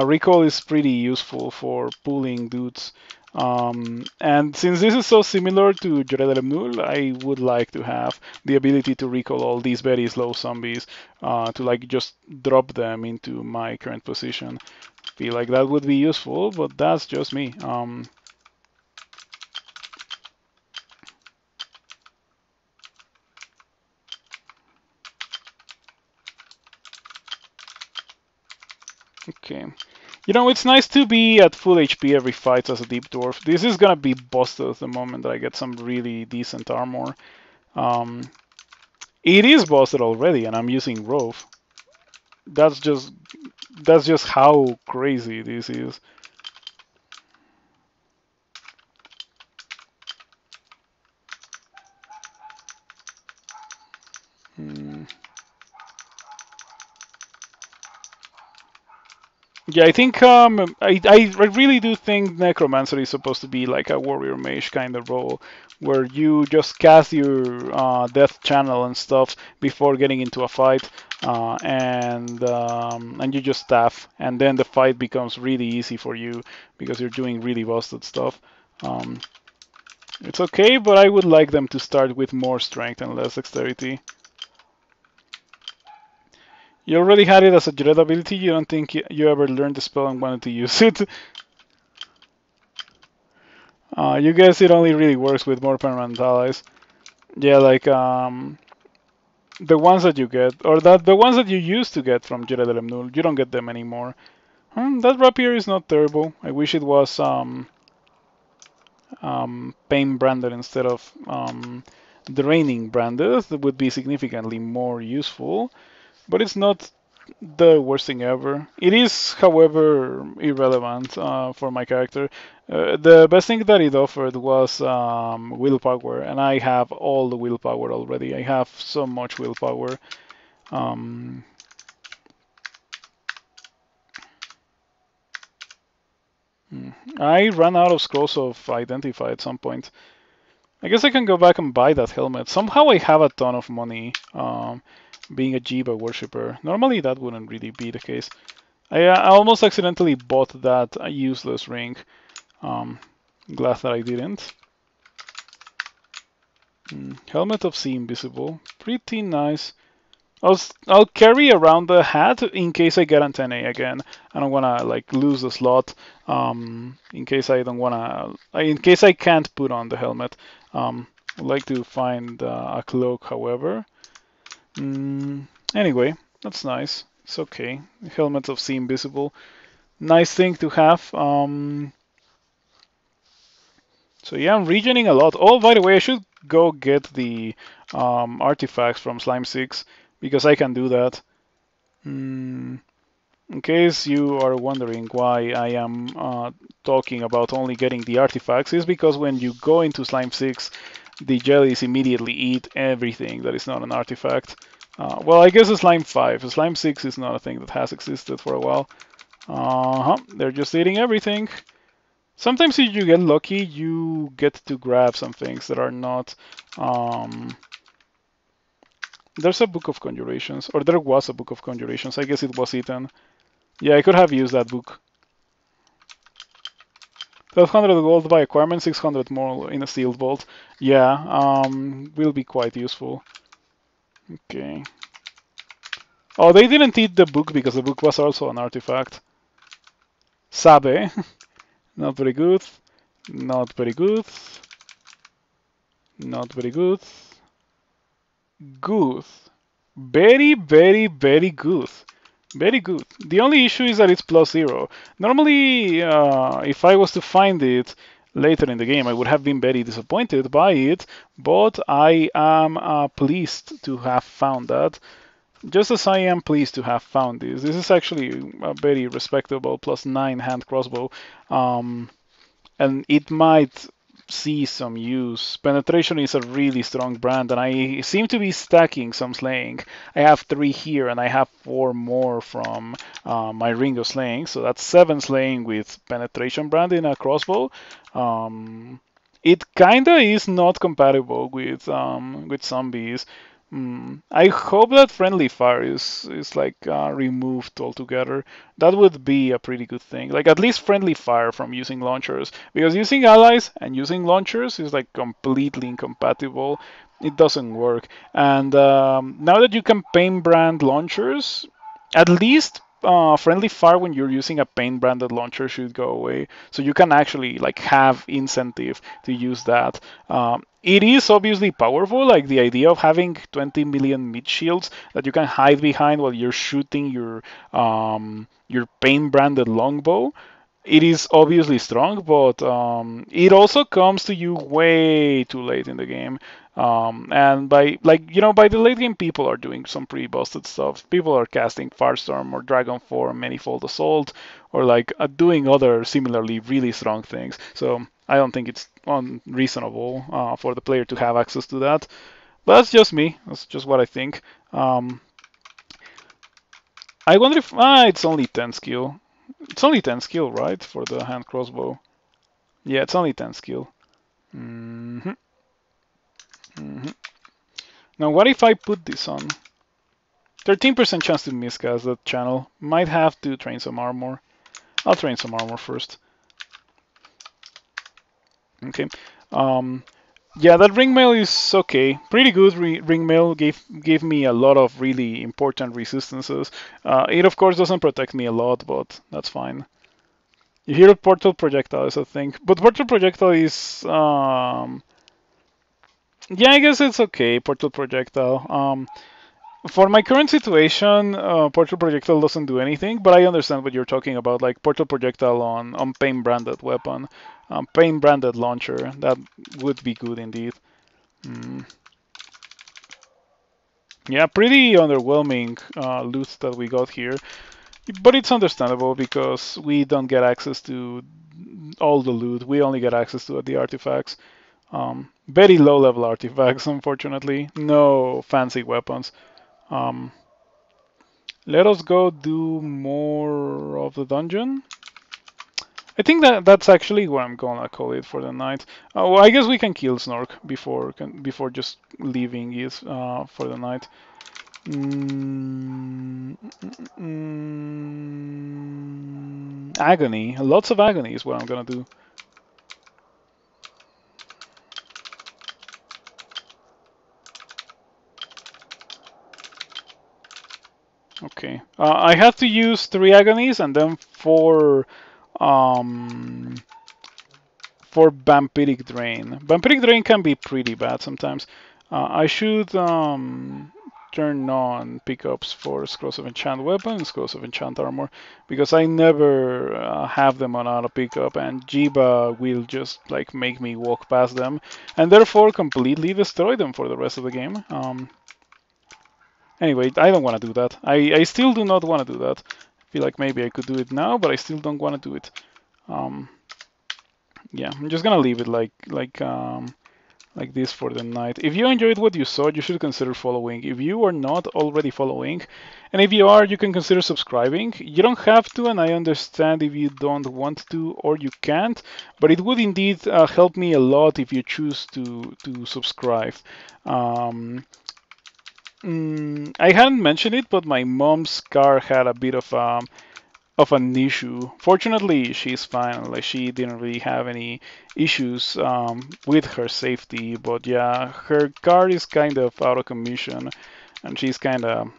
recall is pretty useful for pulling dudes. And since this is so similar to Jradrem Null, I would like to have the ability to recall all these very slow zombies to like just drop them into my current position. Feel like that would be useful, but that's just me. Okay. You know, it's nice to be at full HP every fight as a deep dwarf. This is gonna be busted the moment I get some really decent armor. Um, it is busted already, and I'm using Rove. That's just how crazy this is. Yeah, I think I really do think Necromancer is supposed to be like a warrior mage kind of role, where you just cast your death channel and stuff before getting into a fight, and you just staff, and then the fight becomes really easy for you because you're doing really busted stuff. Um, it's okay, but I would like them to start with more strength and less dexterity. You already had it as a dread ability. You don't think you ever learned the spell and wanted to use it. You guess it only really works with more permanent allies. Yeah, like the ones that you get, or that the ones that you used to get from Jira del Null, you don't get them anymore. That rapier is not terrible. I wish it was pain branded instead of draining branded. That would be significantly more useful, but it's not the worst thing ever. It is, however, irrelevant for my character. The best thing that it offered was willpower, and I have all the willpower already. I have so much willpower. Um, I ran out of scrolls of identify at some point. I guess I can go back and buy that helmet. Somehow I have a ton of money being a Jiba worshipper. Normally that wouldn't really be the case. I almost accidentally bought that useless ring. Glad that I didn't. Helmet of Sea Invisible. Pretty nice. I'll carry around the hat in case I get antennae again. I don't wanna like lose the slot. In case I don't wanna, in case I can't put on the helmet. I'd like to find a cloak, however. Anyway, that's nice. It's okay. Helmet of Sea Invisible. Nice thing to have. So yeah, I'm regening a lot. Oh, by the way, I should go get the artifacts from Slime 6 because I can do that. In case you are wondering why I am talking about only getting the artifacts, is because when you go into Slime 6, the jellies immediately eat everything that is not an artifact. Well, I guess a Slime 5. A Slime 6 is not a thing that has existed for a while. They're just eating everything. Sometimes if you get lucky, you get to grab some things that are not... There's a Book of Conjurations, or there was a Book of Conjurations. I guess it was eaten. Yeah, I could have used that book. 1200 gold by acquirement, 600 more in a sealed vault. Yeah, will be quite useful. Okay. Oh, they didn't eat the book because the book was also an artifact. Sabe. Not very good. Not very good. Not very good. Good. Very, very, very good. Very good. The only issue is that it's +0. Normally, if I was to find it later in the game, I would have been very disappointed by it, but I am pleased to have found that. Just as I am pleased to have found this. This is actually a very respectable +9 hand crossbow. And it might see some use. Penetration is a really strong brand, and I seem to be stacking some slaying. I have 3 here, and I have 4 more from my Ring of Slaying, so that's 7 slaying with penetration brand in a crossbow. It kinda is not compatible with zombies. I hope that friendly fire is like removed altogether. That would be a pretty good thing. Like at least friendly fire from using launchers, because using allies and using launchers is like completely incompatible. It doesn't work. And now that you can pain brand launchers, at least friendly fire when you're using a pain branded launcher should go away, so you can actually like have incentive to use that. It is obviously powerful, like the idea of having 20 million mid shields that you can hide behind while you're shooting your pain branded longbow. It is obviously strong, but it also comes to you way too late in the game. And by by the late game, people are doing some pretty busted stuff. People are casting Firestorm or Dragon Form, Manifold Assault, or like doing other similarly really strong things. So I don't think it's unreasonable for the player to have access to that. But that's just me. That's just what I think. I wonder if it's only 10 skill. It's only 10 skill, right, for the hand crossbow? Yeah, it's only 10 skill. Mm-hmm. Mm-hmm. Now, what if I put this on? 13% chance to miscast that channel. Might have to train some armor. I'll train some armor first. Okay. Yeah, that ring mail is okay. Pretty good ring mail. Gave me a lot of really important resistances. It of course doesn't protect me a lot, but that's fine. You hear portal projectile is a thing, but portal projectile is yeah, I guess it's okay. Portal projectile. For my current situation, portal projectile doesn't do anything, but I understand what you're talking about. Like portal projectile on pain branded weapon, pain branded launcher. That would be good indeed. Mm. Yeah, pretty underwhelming loot that we got here. But it's understandable because we don't get access to all the loot. We only get access to the artifacts. Very low level artifacts, unfortunately. No fancy weapons. Let us go do more of the dungeon. I think that's actually what I'm gonna call it for the night. Well, I guess we can kill Snork before just leaving it for the night. Agony. Lots of agony is what I'm gonna do. Okay. I have to use 3 agonies and then 4 for Vampiric Drain. Vampiric Drain can be pretty bad sometimes. I should turn on pickups for Scrolls of Enchant Weapon and Scrolls of Enchant Armor, because I never have them on auto pickup, and Jiba will just like make me walk past them and therefore completely destroy them for the rest of the game. Anyway, I don't want to do that. I still do not want to do that. I feel like maybe I could do it now, but I still don't want to do it. Yeah, I'm just gonna leave it like this for the night. If you enjoyed what you saw, you should consider following. If you are not already following, and if you are, you can consider subscribing. You don't have to, and I understand if you don't want to or you can't, but it would indeed help me a lot if you choose to subscribe. I hadn't mentioned it, but my mom's car had a bit of an issue. Fortunately, she's fine. Like she didn't really have any issues with her safety. But yeah, her car is kind of out of commission, and she's kind of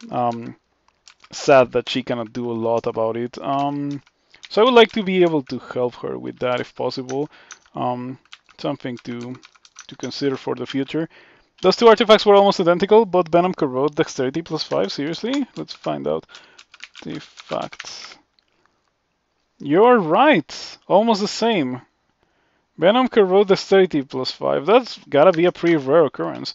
sad that she cannot do a lot about it. So I would like to be able to help her with that if possible. Something to consider for the future. Those two artifacts were almost identical, but Venom Corrode Dexterity +5. Seriously? Let's find out the facts. You're right. Almost the same. Venom Corrode Dexterity +5. That's gotta be a pretty rare occurrence.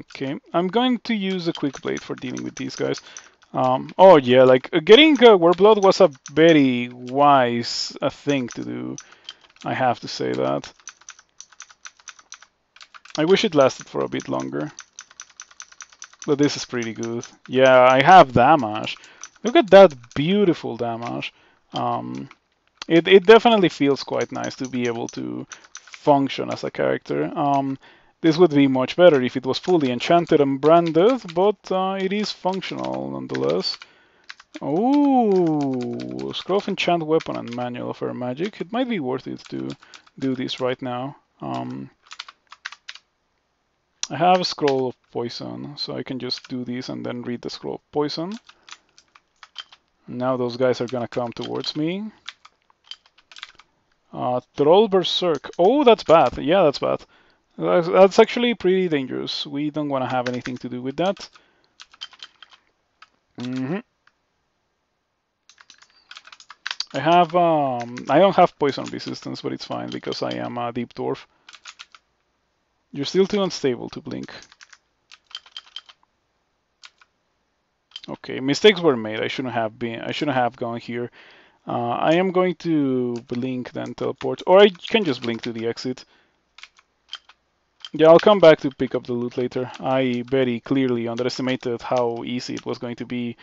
Okay, I'm going to use a quick blade for dealing with these guys. Oh yeah, like getting Warblade was a very wise thing to do. I have to say that. I wish it lasted for a bit longer. But this is pretty good. Yeah, I have damage. Look at that beautiful damage. It definitely feels quite nice to be able to function as a character. This would be much better if it was fully enchanted and branded, but it is functional nonetheless. Oh, Scroll of Enchant Weapon and Manual of Air Magic. It might be worth it to do this right now. I have a Scroll of Poison, so I can just do this and then read the Scroll of Poison. Now those guys are gonna come towards me. Troll Berserk. Oh, that's bad. Yeah, that's bad. That's actually pretty dangerous. We don't want to have anything to do with that. I don't have poison resistance, but it's fine because I am a deep dwarf. You're still too unstable to blink. Okay, mistakes were made. I shouldn't have gone here. I am going to blink then teleport, or I can just blink to the exit. Yeah, I'll come back to pick up the loot later. I very clearly underestimated how easy it was going to be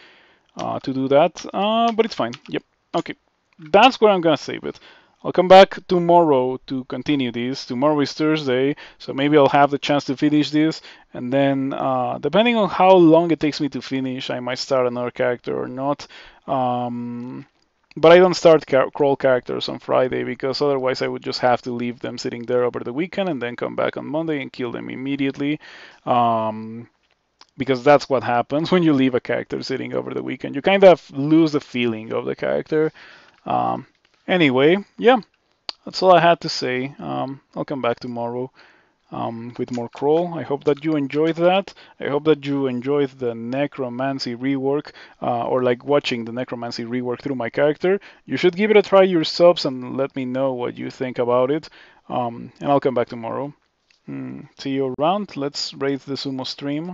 to do that, but it's fine. Yep, okay. That's where I'm gonna save it. I'll come back tomorrow to continue this. Tomorrow is Thursday, so maybe I'll have the chance to finish this, and then depending on how long it takes me to finish, I might start another character or not. But I don't start crawl characters on Friday because otherwise I would just have to leave them sitting there over the weekend and then come back on Monday and kill them immediately. Because that's what happens when you leave a character sitting over the weekend. You kind of lose the feeling of the character. Anyway, yeah, that's all I had to say. I'll come back tomorrow with more crawl. I hope that you enjoyed that. I hope that you enjoyed the Necromancy rework, or like watching the Necromancy rework through my character. You should give it a try yourselves and let me know what you think about it. And I'll come back tomorrow. See you around. Let's raid the sumo stream.